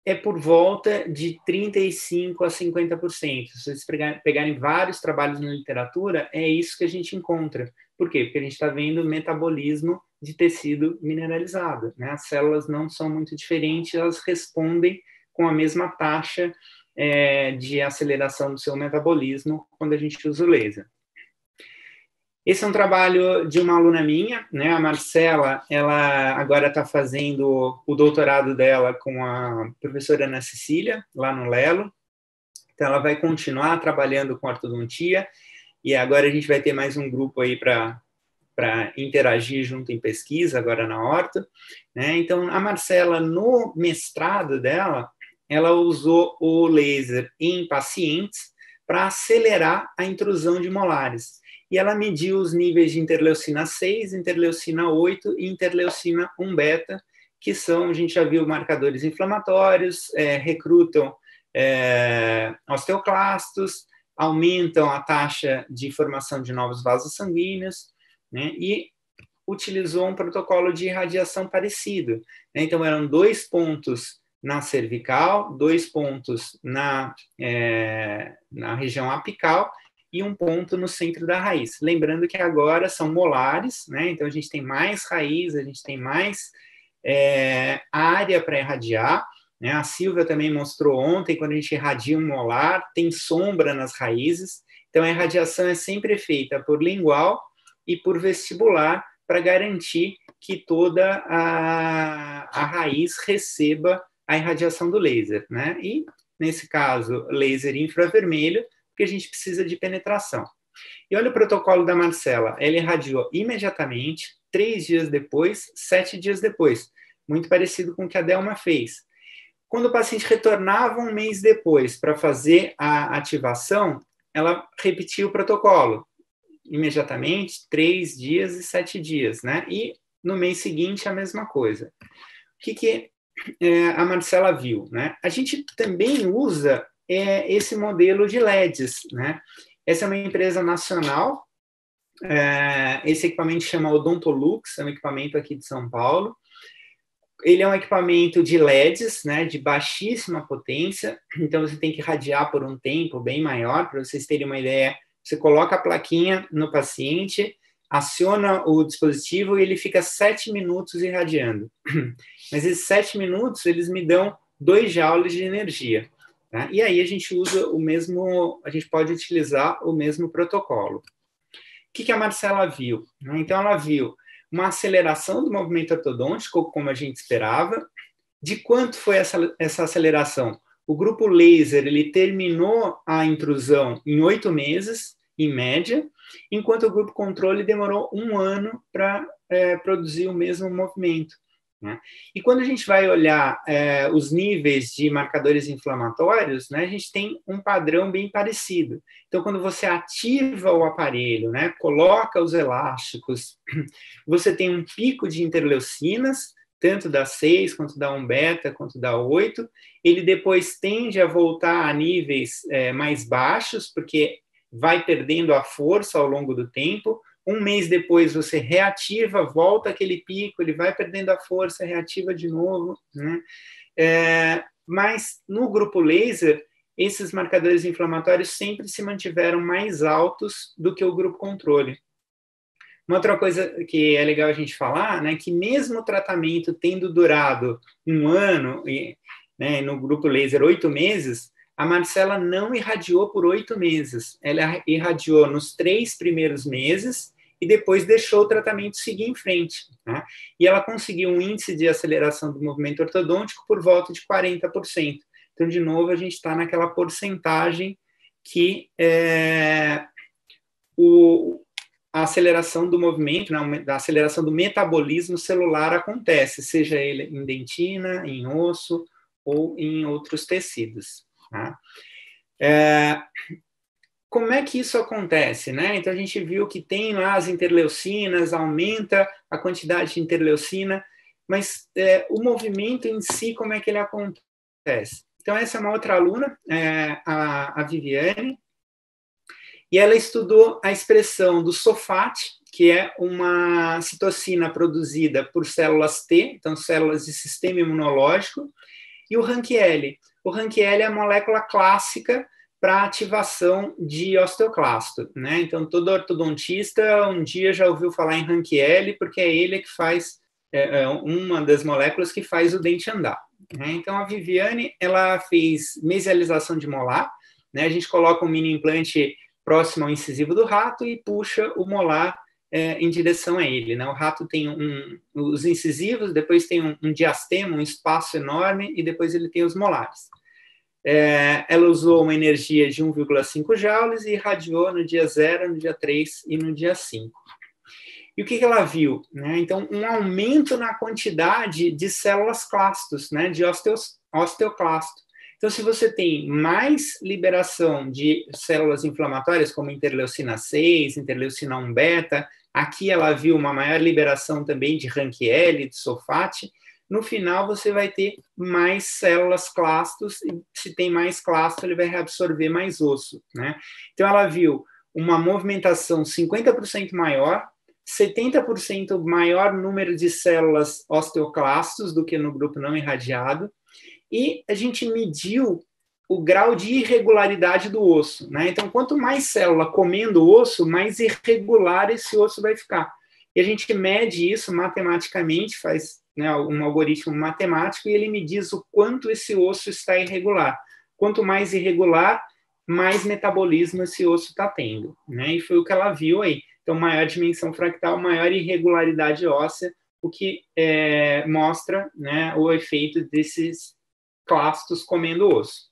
é por volta de 35% a 50%. Se vocês pegarem vários trabalhos na literatura, é isso que a gente encontra. Por quê? Porque a gente está vendo metabolismo de tecido mineralizado, né? As células não são muito diferentes, elas respondem com a mesma taxa de aceleração do seu metabolismo quando a gente usa o laser. Esse é um trabalho de uma aluna minha, né, a Marcela, ela agora está fazendo o doutorado dela com a professora Ana Cecília, lá no Lelo, então ela vai continuar trabalhando com ortodontia, e agora a gente vai ter mais um grupo aí para interagir junto em pesquisa, agora na Orto, né? Então a Marcela, no mestrado dela, ela usou o laser em pacientes para acelerar a intrusão de molares. E ela mediu os níveis de interleucina 6, interleucina 8 e interleucina 1-beta, que são, a gente já viu, marcadores inflamatórios, recrutam osteoclastos, aumentam a taxa de formação de novos vasos sanguíneos, né? E utilizou um protocolo de irradiação parecido, né? Então, eram 2 pontos na cervical, 2 pontos na região apical e 1 ponto no centro da raiz. Lembrando que agora são molares, né? Então a gente tem mais raiz, a gente tem mais área para irradiar, né? A Silvia também mostrou ontem, quando a gente irradia um molar, tem sombra nas raízes, então a irradiação é sempre feita por lingual e por vestibular, para garantir que toda a raiz receba a irradiação do laser, né? E, nesse caso, laser infravermelho, porque a gente precisa de penetração. E olha o protocolo da Marcela, ela irradiou imediatamente, 3 dias depois, 7 dias depois, muito parecido com o que a Delma fez. Quando o paciente retornava 1 mês depois para fazer a ativação, ela repetia o protocolo. imediatamente, 3 dias e 7 dias, né? E no mês seguinte a mesma coisa. O que a Marcela viu, né? A gente também usa esse modelo de LEDs, né? Essa é uma empresa nacional. Esse equipamento chama Odontolux, é um equipamento aqui de São Paulo. Ele é um equipamento de LEDs, né, de baixíssima potência, então você tem que irradiar por um tempo bem maior. Para vocês terem uma ideia, você coloca a plaquinha no paciente, aciona o dispositivo e ele fica 7 minutos irradiando. Mas esses 7 minutos, eles me dão 2 joules de energia. Tá? E aí a gente usa a gente pode utilizar o mesmo protocolo. O que a Marcela viu? Então, ela viu uma aceleração do movimento ortodôntico, como a gente esperava. De quanto foi essa aceleração? O grupo laser, ele terminou a intrusão em 8 meses, em média, enquanto o grupo controle demorou 1 ano para produzir o mesmo movimento. Né? E quando a gente vai olhar os níveis de marcadores inflamatórios, né, a gente tem um padrão bem parecido. Então, quando você ativa o aparelho, né, coloca os elásticos, você tem um pico de interleucinas, tanto da 6, quanto da 1-beta, quanto da 8. Ele depois tende a voltar a níveis mais baixos, porque vai perdendo a força ao longo do tempo. 1 mês depois você reativa, volta aquele pico, ele vai perdendo a força, reativa de novo, né? Mas no grupo laser, esses marcadores inflamatórios sempre se mantiveram mais altos do que o grupo controle. Uma outra coisa que é legal a gente falar, né, que mesmo o tratamento tendo durado 1 ano, né, no grupo laser 8 meses, a Marcela não irradiou por 8 meses. Ela irradiou nos 3 primeiros meses e depois deixou o tratamento seguir em frente. Né? E ela conseguiu um índice de aceleração do movimento ortodôntico por volta de 40%. Então, de novo, a gente está naquela porcentagem que a aceleração do movimento, né, a aceleração do metabolismo celular acontece, seja ele em dentina, em osso ou em outros tecidos. Tá? Como é que isso acontece? Né? Então, a gente viu que tem lá as interleucinas, aumenta a quantidade de interleucina, mas o movimento em si, como é que ele acontece? Então, essa é uma outra aluna, a Viviane, e ela estudou a expressão do SOFAT, que é uma citocina produzida por células T, então células de sistema imunológico, e o RANKL. O RANKL é a molécula clássica para ativação de osteoclasto, né? Então, todo ortodontista um dia já ouviu falar em RANKL, porque é ele que faz, uma das moléculas que faz o dente andar. Né? Então, a Viviane, ela fez mesialização de molar, né? A gente coloca um mini implante próximo ao incisivo do rato e puxa o molar em direção a ele. Né? O rato tem os incisivos, depois tem um diastema, um espaço enorme, e depois ele tem os molares. Ela usou uma energia de 1,5 joules e irradiou no dia 0, no dia 3 e no dia 5. E o que ela viu? Né? Então, um aumento na quantidade de células clastos, né? De osteoclasto. Então, se você tem mais liberação de células inflamatórias, como interleucina 6, interleucina 1-beta, aqui ela viu uma maior liberação também de RANKL, de SOFAT, no final você vai ter mais células clastos, e se tem mais clasto, ele vai reabsorver mais osso. Né? Então, ela viu uma movimentação 50% maior, 70% maior número de células osteoclastos do que no grupo não irradiado, e a gente mediu o grau de irregularidade do osso. Né? Então, quanto mais célula comendo o osso, mais irregular esse osso vai ficar. E a gente mede isso matematicamente, faz, né, um algoritmo matemático, e ele me diz o quanto esse osso está irregular. Quanto mais irregular, mais metabolismo esse osso está tendo. Né? E foi o que ela viu aí. Então, maior dimensão fractal, maior irregularidade óssea, o que mostra, né, o efeito desses clastos comendo osso.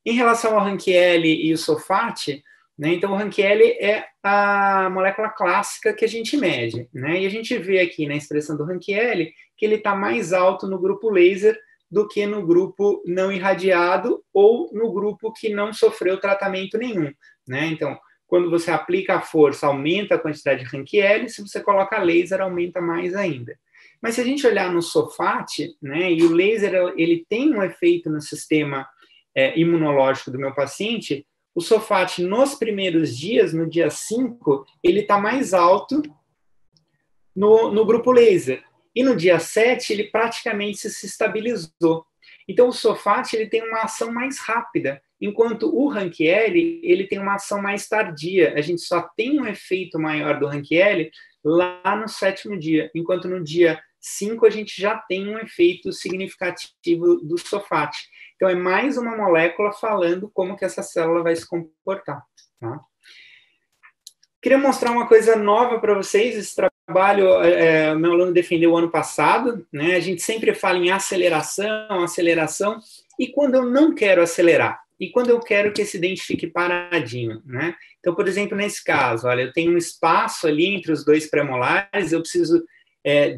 Em relação ao RANKL e o SOFAT, né, então o RANKL é a molécula clássica que a gente mede. Né, e a gente vê aqui na expressão do RANKL que ele está mais alto no grupo laser do que no grupo não irradiado ou no grupo que não sofreu tratamento nenhum. Né? Então, quando você aplica a força, aumenta a quantidade de Rank-L, se você coloca laser, aumenta mais ainda. Mas se a gente olhar no SOFAT, né, e o laser ele tem um efeito no sistema imunológico do meu paciente, o SOFAT nos primeiros dias, no dia 5, ele está mais alto no grupo laser. E no dia 7, ele praticamente se estabilizou. Então, o SOFAT ele tem uma ação mais rápida, enquanto o Rank-L ele tem uma ação mais tardia. A gente só tem um efeito maior do Rank-L lá no 7º dia, enquanto no dia 5 a gente já tem um efeito significativo do SOFAT. Então, é mais uma molécula falando como que essa célula vai se comportar. Tá? Queria mostrar uma coisa nova para vocês. Esse trabalho, meu aluno defendeu o ano passado, né? A gente sempre fala em aceleração, e quando eu não quero acelerar? E quando eu quero que esse dente fique paradinho, né? Então, por exemplo, nesse caso, olha, eu tenho um espaço ali entre os dois pré-molares, eu preciso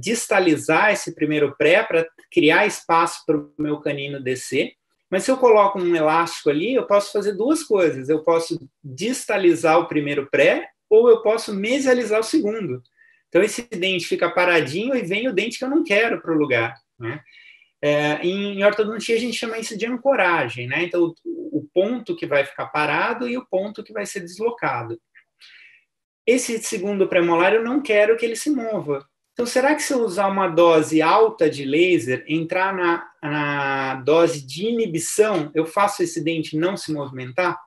distalizar esse primeiro pré para criar espaço para o meu canino descer. Mas se eu coloco um elástico ali, eu posso fazer duas coisas. Eu posso distalizar o primeiro pré, ou eu posso mesializar o segundo. Então, esse dente fica paradinho e vem o dente que eu não quero para o lugar, né? Em ortodontia, a gente chama isso de ancoragem, né? Então, o ponto que vai ficar parado e o ponto que vai ser deslocado. Esse segundo premolar, eu não quero que ele se mova. Então, será que se eu usar uma dose alta de laser, entrar na dose de inibição, eu faço esse dente não se movimentar?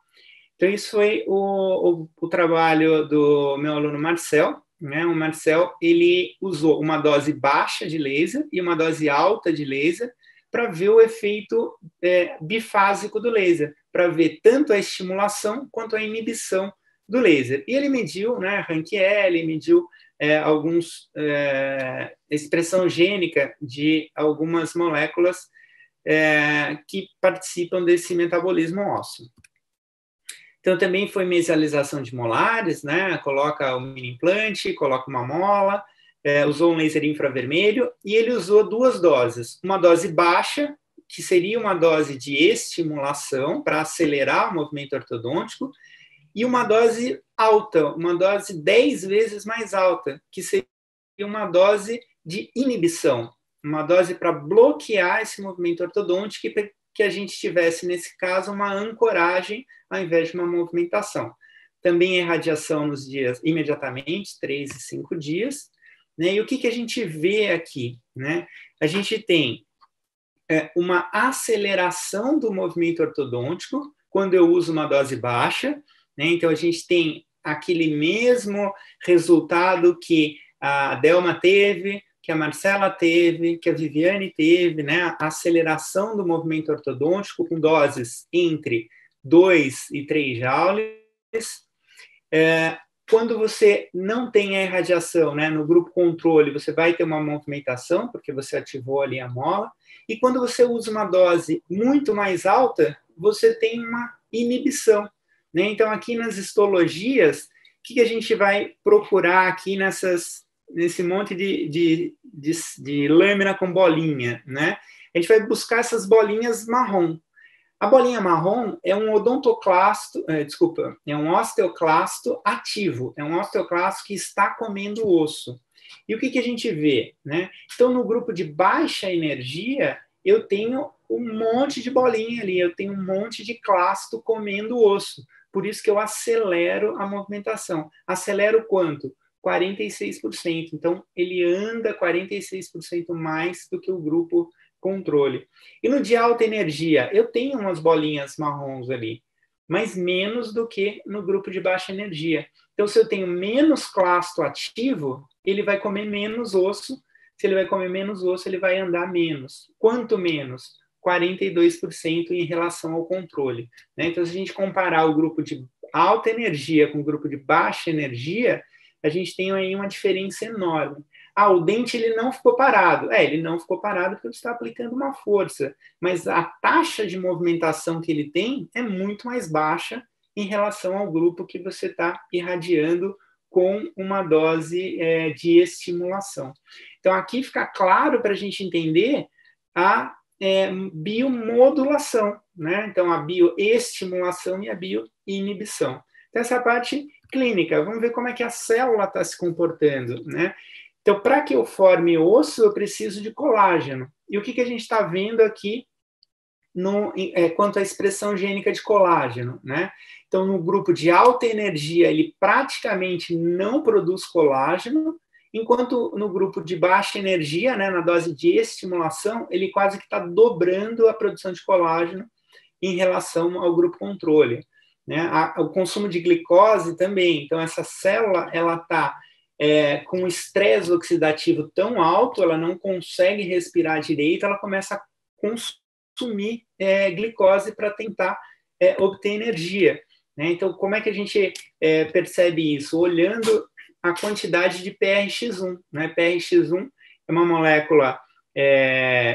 Então, isso foi o trabalho do meu aluno Marcel, né? O Marcel, ele usou uma dose baixa de laser e uma dose alta de laser para ver o efeito bifásico do laser, para ver tanto a estimulação quanto a inibição do laser. E ele mediu, né, Rank-L, mediu expressão gênica de algumas moléculas que participam desse metabolismo ósseo. Então, também foi mesialização de molares, né? Coloca o mini implante, coloca uma mola, usou um laser infravermelho, e ele usou duas doses. Uma dose baixa, que seria uma dose de estimulação para acelerar o movimento ortodôntico, e uma dose alta, uma dose 10 vezes mais alta, que seria uma dose de inibição, uma dose para bloquear esse movimento ortodôntico e que a gente tivesse, nesse caso, uma ancoragem ao invés de uma movimentação. Também a radiação nos dias imediatamente, 3 e 5 dias. Né? E o que a gente vê aqui? Né? A gente tem uma aceleração do movimento ortodôntico quando eu uso uma dose baixa. Né? Então, a gente tem aquele mesmo resultado que a Delma teve, que a Marcela teve, que a Viviane teve, né? A aceleração do movimento ortodôntico com doses entre 2 e 3 joules. Quando você não tem a irradiação, né, no grupo controle, você vai ter uma movimentação, porque você ativou ali a mola, e quando você usa uma dose muito mais alta, você tem uma inibição. Né? Então, aqui nas histologias, o que a gente vai procurar aqui nesse monte de lâmina com bolinha, né? A gente vai buscar essas bolinhas marrom. A bolinha marrom é um odontoclasto, é um osteoclasto ativo, é um osteoclasto que está comendo o osso. E o que a gente vê, né? Então, no grupo de baixa energia, eu tenho um monte de bolinha ali, eu tenho um monte de clasto comendo o osso. Por isso que eu acelero a movimentação. Acelero quanto? 46%. Então, ele anda 46% mais do que o grupo controle. E no de alta energia, eu tenho umas bolinhas marrons ali, mas menos do que no grupo de baixa energia. Então, se eu tenho menos clasto ativo, ele vai comer menos osso. Se ele vai comer menos osso, ele vai andar menos. Quanto menos? 42% em relação ao controle. Né? Então, se a gente comparar o grupo de alta energia com o grupo de baixa energia, a gente tem aí uma diferença enorme. O dente ele não ficou parado. Ele não ficou parado porque você está aplicando uma força, mas a taxa de movimentação que ele tem é muito mais baixa em relação ao grupo que você está irradiando com uma dose de estimulação. Então, aqui fica claro para a gente entender a biomodulação, né? Então, a bioestimulação e a bioinibição. Então, essa é a parte clínica. Vamos ver como é que a célula está se comportando, né? Então, para que eu forme osso, eu preciso de colágeno. E o que a gente está vendo aqui quanto à expressão gênica de colágeno, né? Então, no grupo de alta energia, ele praticamente não produz colágeno, enquanto no grupo de baixa energia, né, na dose de estimulação, ele quase que está dobrando a produção de colágeno em relação ao grupo controle, né? O consumo de glicose também. Então, essa célula, ela está com um estresse oxidativo tão alto, ela não consegue respirar direito, ela começa a consumir glicose para tentar obter energia, né? Então, como é que a gente percebe isso? Olhando a quantidade de PRX1, né? PRX1 é uma molécula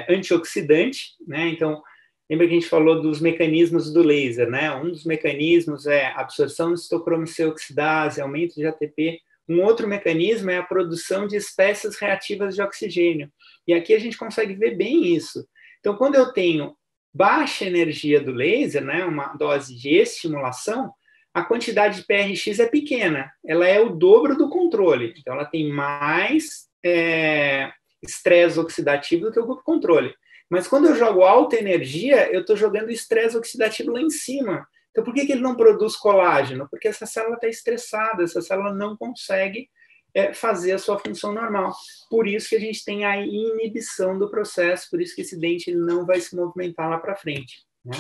antioxidante, né? Então, lembra que a gente falou dos mecanismos do laser, né? Um dos mecanismos é a absorção de citocromo C oxidase, aumento de ATP. Um outro mecanismo é a produção de espécies reativas de oxigênio. E aqui a gente consegue ver bem isso. Então, quando eu tenho baixa energia do laser, né, uma dose de estimulação, a quantidade de PRX é pequena, ela é o dobro do controle. Então, ela tem mais estresse oxidativo do que o grupo controle. Mas quando eu jogo alta energia, eu estou jogando estresse oxidativo lá em cima. Então, por que ele não produz colágeno? Porque essa célula está estressada, essa célula não consegue fazer a sua função normal. Por isso que a gente tem a inibição do processo, por isso que esse dente não vai se movimentar lá para frente, né?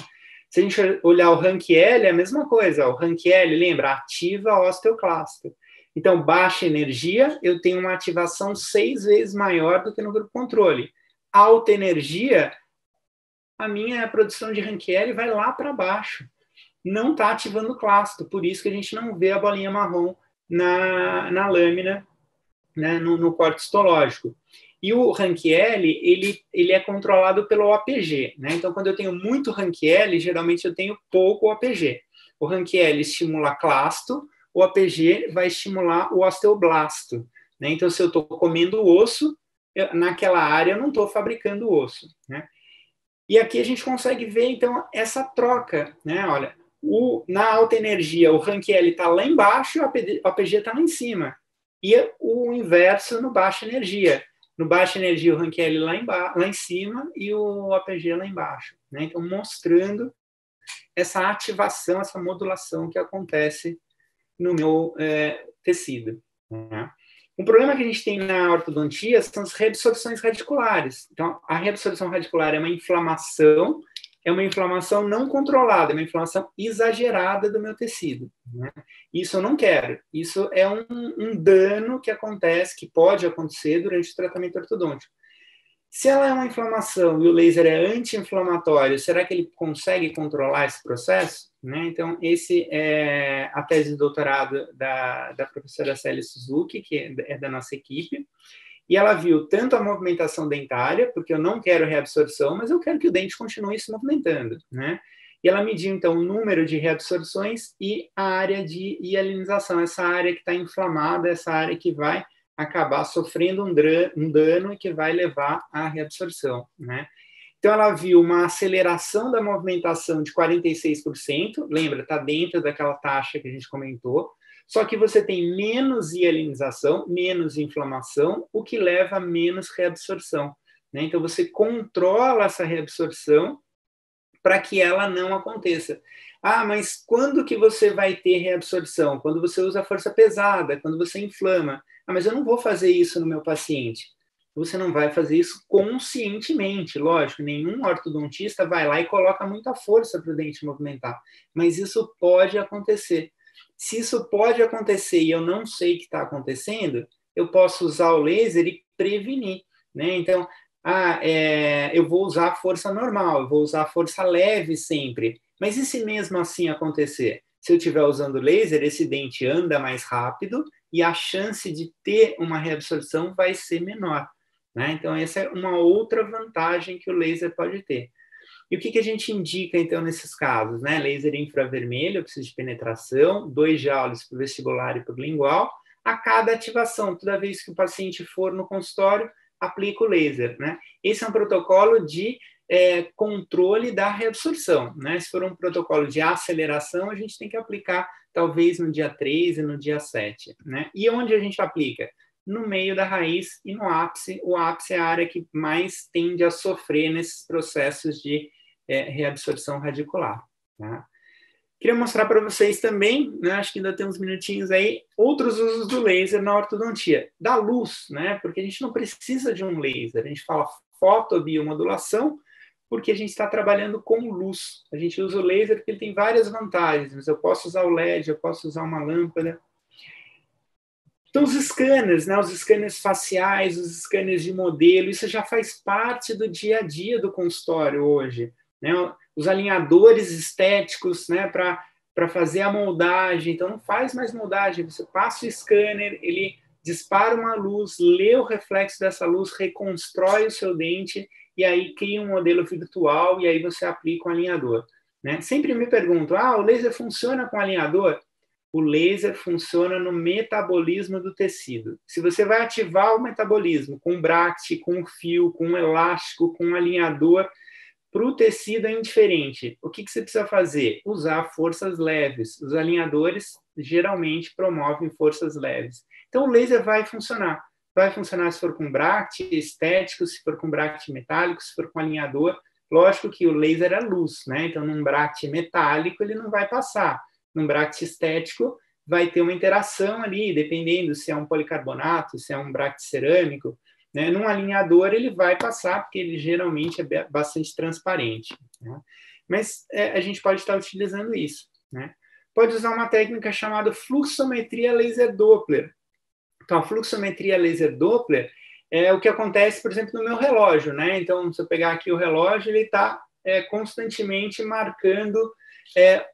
Se a gente olhar o Rank-L, é a mesma coisa. O Rank-L, lembra? Ativa osteoclasto. Então, baixa energia, eu tenho uma ativação 6 vezes maior do que no grupo controle. Alta energia, a minha produção de Rank-L vai lá para baixo. Não está ativando o clasto, por isso que a gente não vê a bolinha marrom na lâmina, né, no corte histológico. E o Rank-L, ele é controlado pelo OPG, né? Então, quando eu tenho muito Rank-L, geralmente eu tenho pouco OPG. O Rank-L estimula clasto, o OPG vai estimular o osteoblasto, né? Então, se eu estou comendo osso, naquela área eu não estou fabricando osso, né? E aqui a gente consegue ver, então, essa troca, né? Olha, na alta energia, o Rank-L está lá embaixo e o OPG está lá em cima. E o inverso no baixa energia. No baixa energia, o Rank-L lá em cima e o OPG lá embaixo, né? Então, mostrando essa ativação, essa modulação que acontece no meu tecido, né? Um problema que a gente tem na ortodontia são as reabsorções radiculares. Então, a reabsorção radicular é uma inflamação não controlada, é uma inflamação exagerada do meu tecido, né? Isso eu não quero. Isso é um dano que acontece, que pode acontecer durante o tratamento ortodôntico. Se ela é uma inflamação e o laser é anti-inflamatório, será que ele consegue controlar esse processo? Né? Então, esse é a tese de doutorado da professora Célia Suzuki, que é da nossa equipe, e ela viu tanto a movimentação dentária, porque eu não quero reabsorção, mas eu quero que o dente continue se movimentando, né? E ela mediu, então, o número de reabsorções e a área de hialinização, essa área que está inflamada, essa área que vai acabar sofrendo um dano e que vai levar à reabsorção, né? Então, ela viu uma aceleração da movimentação de 46%, lembra, está dentro daquela taxa que a gente comentou, só que você tem menos hialinização, menos inflamação, o que leva a menos reabsorção, né? Então, você controla essa reabsorção para que ela não aconteça. Ah, mas quando que você vai ter reabsorção? Quando você usa força pesada, quando você inflama. Ah, mas eu não vou fazer isso no meu paciente. Você não vai fazer isso conscientemente, lógico. Nenhum ortodontista vai lá e coloca muita força para o dente movimentar. Mas isso pode acontecer. Se isso pode acontecer e eu não sei que está acontecendo, eu posso usar o laser e prevenir, né? Então, eu vou usar a força normal, eu vou usar a força leve sempre. Mas e se mesmo assim acontecer? Se eu estiver usando laser, esse dente anda mais rápido e a chance de ter uma reabsorção vai ser menor, né? Então, essa é uma outra vantagem que o laser pode ter. E o que a gente indica, então, nesses casos, né? Laser infravermelho, eu preciso de penetração, 2 joules para o vestibular e para o lingual. A cada ativação, toda vez que o paciente for no consultório, aplica o laser, né? Esse é um protocolo de controle da reabsorção, né? Se for um protocolo de aceleração, a gente tem que aplicar talvez no dia 3 e no dia 7, né? E onde a gente aplica? No meio da raiz e no ápice. O ápice é a área que mais tende a sofrer nesses processos de reabsorção radicular, tá? Queria mostrar para vocês também, né, acho que ainda tem uns minutinhos aí, outros usos do laser na ortodontia. Da luz, né, porque a gente não precisa de um laser, a gente fala fotobiomodulação, porque a gente está trabalhando com luz. A gente usa o laser porque ele tem várias vantagens. Eu posso usar o LED, eu posso usar uma lâmpada. Então, os scanners, né, os scanners faciais, os scanners de modelo, isso já faz parte do dia a dia do consultório hoje, né? Os alinhadores estéticos, né, para fazer a moldagem. Então, não faz mais moldagem, você passa o scanner, ele dispara uma luz, lê o reflexo dessa luz, reconstrói o seu dente e aí cria um modelo virtual e aí você aplica um alinhador, né? Sempre me perguntam, o laser funciona com alinhador? O laser funciona no metabolismo do tecido. Se você vai ativar o metabolismo com um bract, com um fio, com um elástico, com um alinhador, para o tecido é indiferente. O que você precisa fazer? Usar forças leves. Os alinhadores geralmente promovem forças leves. Então, o laser vai funcionar. Vai funcionar se for com bract estético, se for com bract metálico, se for com alinhador. Lógico que o laser é luz, né? Então, num bract metálico, ele não vai passar. Num bract estético, vai ter uma interação ali, dependendo se é um policarbonato, se é um bract cerâmico, né? Num alinhador, ele vai passar, porque ele geralmente é bastante transparente, né? Mas a gente pode estar utilizando isso, né? Pode usar uma técnica chamada fluxometria laser Doppler. Então, a fluxometria laser Doppler é o que acontece, por exemplo, no meu relógio, né? Então, se eu pegar aqui o relógio, ele está constantemente marcando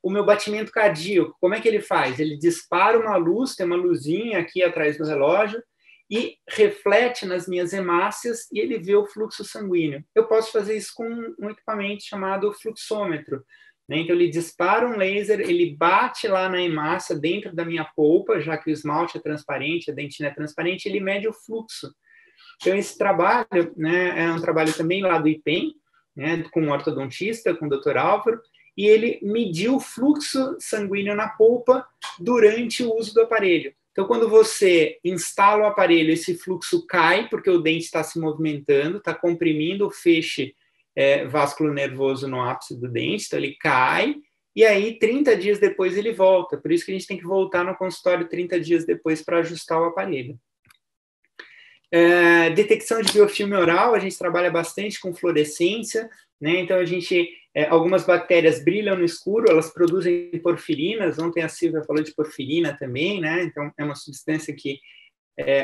o meu batimento cardíaco. Como é que ele faz? Ele dispara uma luz, tem uma luzinha aqui atrás do relógio, e reflete nas minhas hemácias e ele vê o fluxo sanguíneo. Eu posso fazer isso com um equipamento chamado fluxômetro, né? Então, ele dispara um laser, ele bate lá na hemácia dentro da minha polpa, já que o esmalte é transparente, a dentina é transparente, ele mede o fluxo. Então, esse trabalho, né, é um trabalho também lá do IPEM, né, com um ortodontista, com o Dr. Álvaro, e ele mediu o fluxo sanguíneo na polpa durante o uso do aparelho. Então, quando você instala o aparelho, esse fluxo cai, porque o dente está se movimentando, está comprimindo o feixe vasculo nervoso no ápice do dente, então ele cai, e aí 30 dias depois ele volta. Por isso que a gente tem que voltar no consultório 30 dias depois para ajustar o aparelho. Detecção de biofilme oral, a gente trabalha bastante com fluorescência, né? Então, algumas bactérias brilham no escuro, elas produzem porfirinas. Ontem a Silvia falou de porfirina também, né? Então, é uma substância que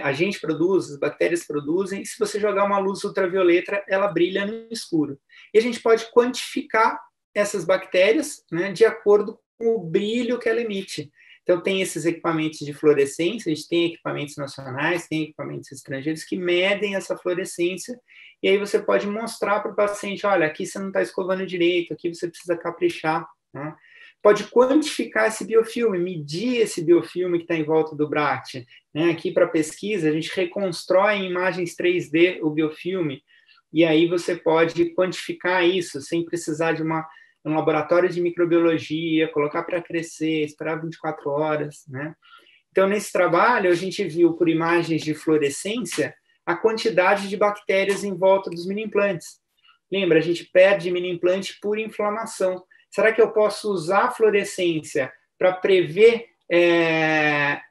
a gente produz, as bactérias produzem, e se você jogar uma luz ultravioleta, ela brilha no escuro. E a gente pode quantificar essas bactérias, né, de acordo com o brilho que ela emite. Então, tem esses equipamentos de fluorescência, a gente tem equipamentos nacionais, tem equipamentos estrangeiros que medem essa fluorescência, e aí você pode mostrar para o paciente, olha, aqui você não está escovando direito, aqui você precisa caprichar, né? Pode quantificar esse biofilme, medir esse biofilme que está em volta do bract, né? Aqui para pesquisa, a gente reconstrói em imagens 3D o biofilme, e aí você pode quantificar isso sem precisar de um laboratório de microbiologia, colocar para crescer, esperar 24 horas, né? Então, nesse trabalho, a gente viu por imagens de fluorescência a quantidade de bactérias em volta dos mini-implantes. Lembra, a gente perde mini-implante por inflamação. Será que eu posso usar a fluorescência para prever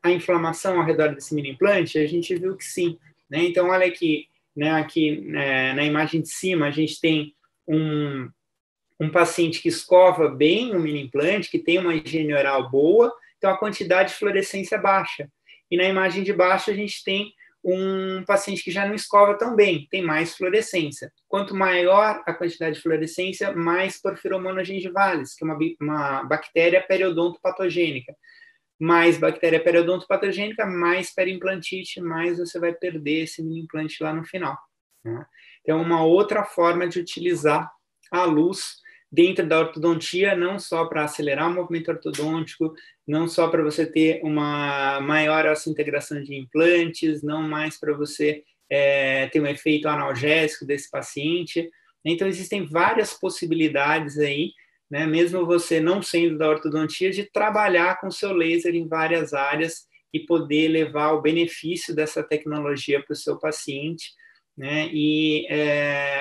a inflamação ao redor desse mini-implante? A gente viu que sim, né? Então, olha aqui, né, na imagem de cima, a gente tem um paciente que escova bem o mini-implante, que tem uma higiene oral boa, então a quantidade de fluorescência é baixa. E na imagem de baixo a gente tem um paciente que já não escova tão bem, tem mais fluorescência. Quanto maior a quantidade de fluorescência, mais Porphyromonas gingivalis, que é uma bactéria periodontopatogênica. Mais bactéria periodontopatogênica, mais periimplantite, mais você vai perder esse mini-implante lá no final, né? Então, uma outra forma de utilizar a luz dentro da ortodontia, não só para acelerar o movimento ortodôntico, não só para você ter uma maior integração de implantes, não mais para você ter um efeito analgésico desse paciente. Então, existem várias possibilidades aí, né, mesmo você não sendo da ortodontia, de trabalhar com o seu laser em várias áreas e poder levar o benefício dessa tecnologia para o seu paciente, né, e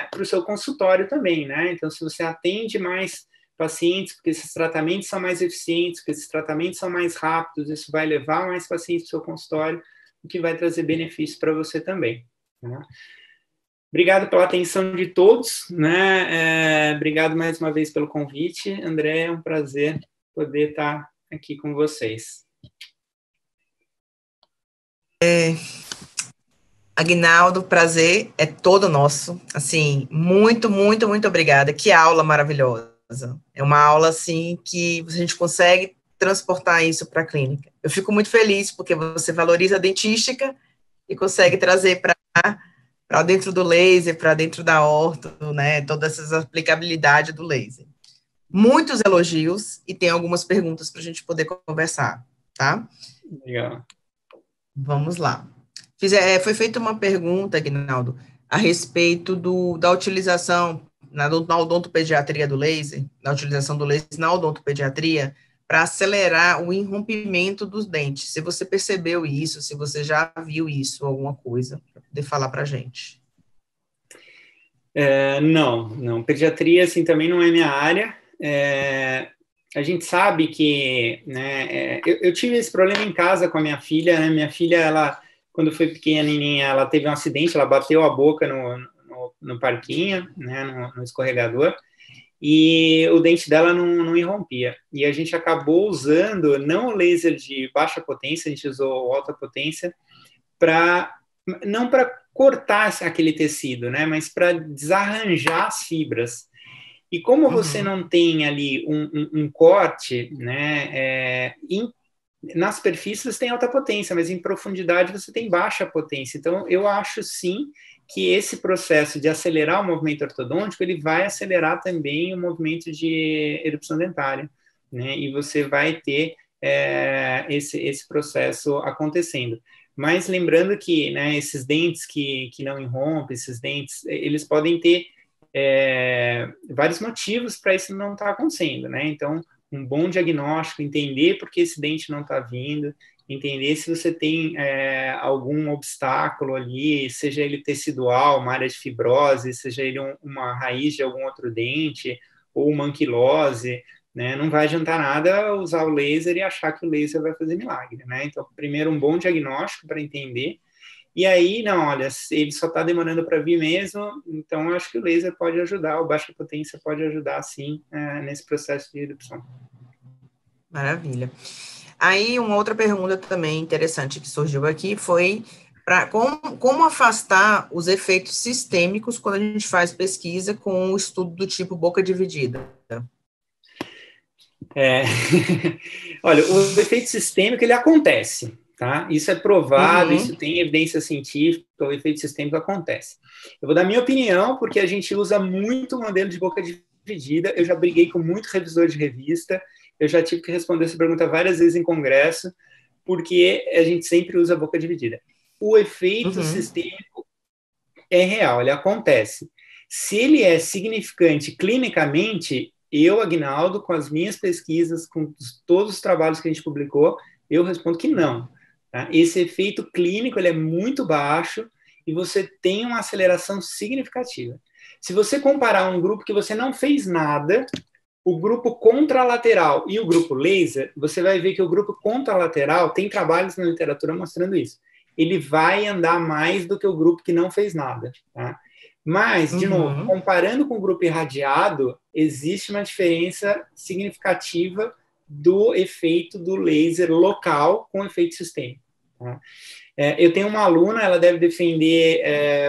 para o seu consultório também, né? Então, se você atende mais pacientes, porque esses tratamentos são mais eficientes, porque esses tratamentos são mais rápidos, isso vai levar mais pacientes para o seu consultório, o que vai trazer benefício para você também, né? Obrigado pela atenção de todos, né? Obrigado mais uma vez pelo convite, André, é um prazer poder estar aqui com vocês. Aguinaldo, prazer é todo nosso. Assim, muito, muito, muito obrigada. Que aula maravilhosa. É uma aula, assim, que a gente consegue transportar isso para a clínica. Eu fico muito feliz porque você valoriza a dentística e consegue trazer para dentro do laser, para dentro da orto, né? Todas essas aplicabilidades do laser. Muitos elogios e tem algumas perguntas para a gente poder conversar, tá? Legal. Vamos lá. Foi feita uma pergunta, Aguinaldo, a respeito da utilização na odontopediatria do laser, na utilização do laser na odontopediatria, para acelerar o irrompimento dos dentes. Se você percebeu isso, se você já viu isso, alguma coisa, para poder falar para a gente. Não. Pediatria, assim, também não é minha área. A gente sabe que, né, eu tive esse problema em casa com a minha filha, né? Minha filha, ela, quando foi pequenininha, ela teve um acidente, ela bateu a boca no parquinho, né, no escorregador, e o dente dela não irrompia. E a gente acabou usando, não o laser de baixa potência, a gente usou alta potência, não para cortar aquele tecido, né, mas para desarranjar as fibras. E como você não tem ali um corte, né, nas superfícies tem alta potência, mas em profundidade você tem baixa potência. Então, eu acho sim que esse processo de acelerar o movimento ortodôntico, ele vai acelerar também o movimento de erupção dentária, né, e você vai ter esse processo acontecendo. Mas lembrando que, né, esses dentes que não irrompem, esses dentes, eles podem ter vários motivos para isso não estar acontecendo, né? Então, um bom diagnóstico, entender por que esse dente não está vindo, entender se você tem algum obstáculo ali, seja ele tecidual, uma área de fibrose, seja ele uma raiz de algum outro dente, ou uma anquilose, né? Não vai adiantar nada usar o laser e achar que o laser vai fazer milagre, né? Então, primeiro, um bom diagnóstico para entender. E aí, não, olha, ele só está demorando para vir mesmo, então eu acho que o laser pode ajudar, o baixa potência pode ajudar, sim, nesse processo de erupção. Maravilha. Aí, uma outra pergunta também interessante que surgiu aqui foi como afastar os efeitos sistêmicos quando a gente faz pesquisa com o estudo do tipo boca dividida. Olha, o efeito sistêmico, ele acontece, tá? Isso é provado, isso tem evidência científica, o efeito sistêmico acontece. Eu vou dar minha opinião, porque a gente usa muito o modelo de boca dividida, eu já briguei com muito revisor de revista, eu já tive que responder essa pergunta várias vezes em congresso, porque a gente sempre usa a boca dividida. O efeito sistêmico é real, ele acontece. Se ele é significante clinicamente, eu, Aguinaldo, com as minhas pesquisas, com todos os trabalhos que a gente publicou, eu respondo que não. Tá? Esse efeito clínico ele é muito baixo e você tem uma aceleração significativa. Se você comparar um grupo que você não fez nada, o grupo contralateral e o grupo laser, você vai ver que o grupo contralateral, tem trabalhos na literatura mostrando isso, ele vai andar mais do que o grupo que não fez nada, tá? Mas, de novo, comparando com o grupo irradiado, existe uma diferença significativa do efeito do laser local com o efeito sistêmico. Tá? Eu tenho uma aluna, ela deve defender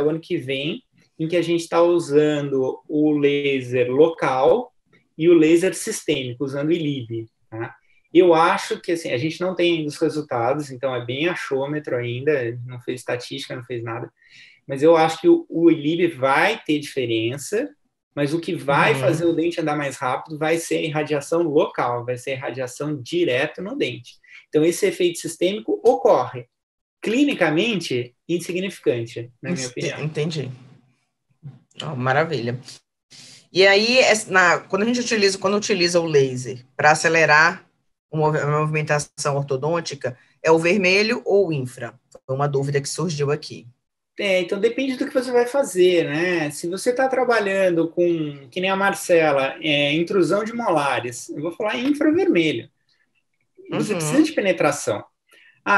o ano que vem, em que a gente está usando o laser local e o laser sistêmico, usando o ILIB. Tá? Eu acho que assim, a gente não tem ainda os resultados, então é bem achômetro ainda, não fez estatística, não fez nada. Mas eu acho que o ILIB vai ter diferença, mas o que vai fazer o dente andar mais rápido vai ser a irradiação local, vai ser a irradiação direto no dente. Então, esse efeito sistêmico ocorre. Clinicamente, insignificante, na minha opinião. Entendi. Oh, maravilha. E aí, quando utiliza o laser para acelerar a movimentação ortodôntica, é o vermelho ou o infra? Foi uma dúvida que surgiu aqui. Então depende do que você vai fazer, né? Se você está trabalhando com, que nem a Marcela, intrusão de molares, eu vou falar infravermelho. Você precisa de penetração.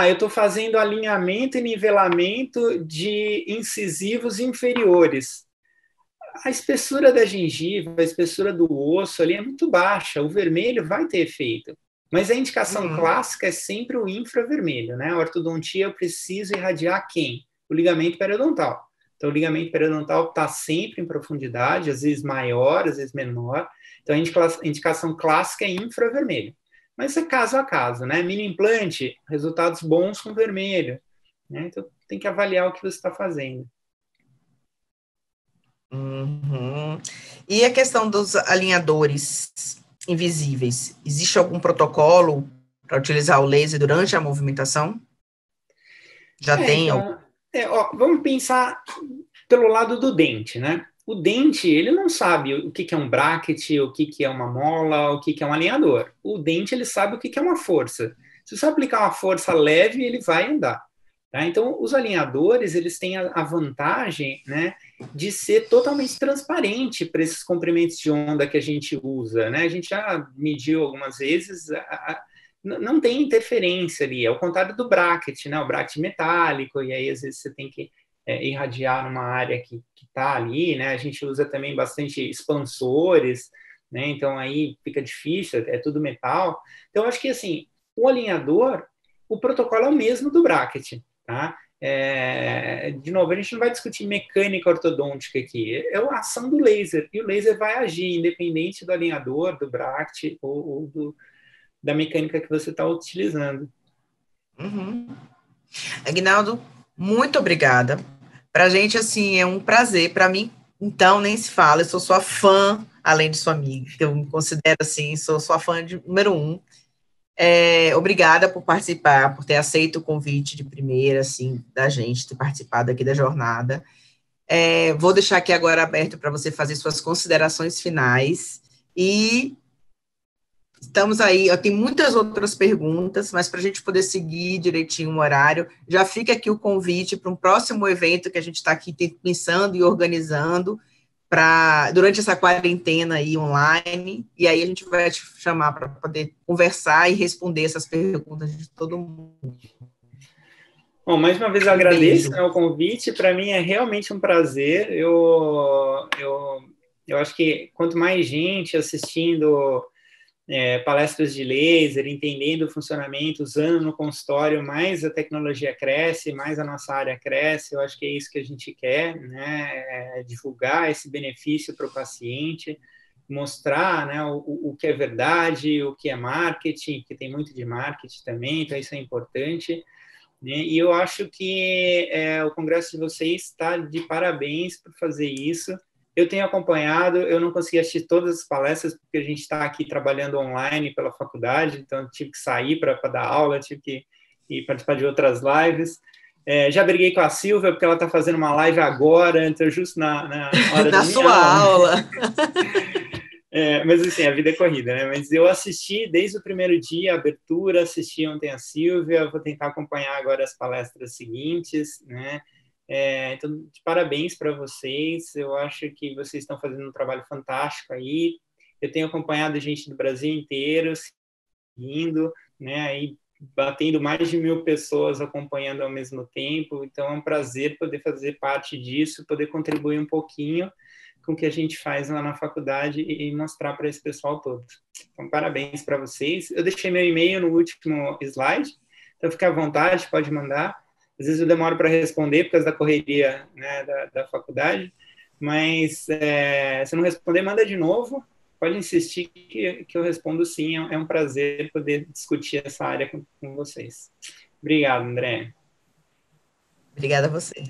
Eu estou fazendo alinhamento e nivelamento de incisivos inferiores. A espessura da gengiva, a espessura do osso ali é muito baixa, o vermelho vai ter efeito. Mas a indicação clássica é sempre o infravermelho, né? A ortodontia, eu preciso irradiar quem? O ligamento periodontal. Então, o ligamento periodontal está sempre em profundidade, às vezes maior, às vezes menor. Então, a indicação clássica é infravermelho. Mas isso é caso a caso, né? Mini implante, resultados bons com vermelho. Né? Então, tem que avaliar o que você está fazendo. E a questão dos alinhadores invisíveis, existe algum protocolo para utilizar o laser durante a movimentação? Já tem algum? Vamos pensar pelo lado do dente, né? O dente, ele não sabe o que é um bracket, o que é uma mola, o que é um alinhador. O dente, ele sabe o que é uma força. Se você aplicar uma força leve, ele vai andar. Tá? Então, os alinhadores, eles têm a vantagem, né, de ser totalmente transparente para esses comprimentos de onda que a gente usa. Né? A gente já mediu algumas vezes, não tem interferência ali, é o contrário do bracket, né? O bracket metálico, e aí às vezes você tem que irradiar numa área que está ali, né? A gente usa também bastante expansores, né? Então aí fica difícil, é tudo metal. Então, eu acho que assim, o alinhador, o protocolo é o mesmo do bracket, tá? De novo, a gente não vai discutir mecânica ortodôntica aqui, é a ação do laser, e o laser vai agir independente do alinhador, do bracket ou da mecânica que você está utilizando. Aguinaldo, muito obrigada. Para a gente, assim, é um prazer. Para mim, então, nem se fala. Eu sou sua fã, além de sua amiga. Eu me considero, assim, sou sua fã número 1. Obrigada por participar, por ter aceito o convite de primeira, assim, da gente, ter participado aqui da jornada. Vou deixar aqui agora aberto para você fazer suas considerações finais e estamos aí, eu tenho muitas outras perguntas, mas para a gente poder seguir direitinho o horário, já fica aqui o convite para um próximo evento que a gente está aqui pensando e organizando durante essa quarentena aí online, e aí a gente vai te chamar para poder conversar e responder essas perguntas de todo mundo. Bom, mais uma vez eu agradeço, né, o convite, para mim é realmente um prazer, eu acho que quanto mais gente assistindo palestras de laser, entendendo o funcionamento, usando no consultório, mais a tecnologia cresce, mais a nossa área cresce. Eu acho que é isso que a gente quer, né? Divulgar esse benefício para o paciente, mostrar, né, o que é verdade, o que é marketing, que tem muito de marketing também, então isso é importante. Né? E eu acho que o congresso de vocês está de parabéns por fazer isso. Eu tenho acompanhado, eu não consegui assistir todas as palestras, porque a gente está aqui trabalhando online pela faculdade, então tive que sair para dar aula, tive que ir participar de outras lives. Já briguei com a Silvia, porque ela está fazendo uma live agora, então justo na hora da minha sua aula. Mas assim, a vida é corrida, né? Mas eu assisti desde o primeiro dia a abertura, assisti ontem a Silvia, vou tentar acompanhar agora as palestras seguintes, né? Então, de parabéns para vocês, eu acho que vocês estão fazendo um trabalho fantástico aí, eu tenho acompanhado gente do Brasil inteiro, seguindo, né, aí batendo mais de 1.000 pessoas acompanhando ao mesmo tempo, então é um prazer poder fazer parte disso, poder contribuir um pouquinho com o que a gente faz lá na faculdade e mostrar para esse pessoal todo. Então, parabéns para vocês. Eu deixei meu e-mail no último slide, então fique à vontade, pode mandar. Às vezes eu demoro para responder por causa da correria, né, da faculdade, mas se não responder, manda de novo. Pode insistir que eu respondo sim. É um prazer poder discutir essa área com vocês. Obrigado, André. Obrigada a você.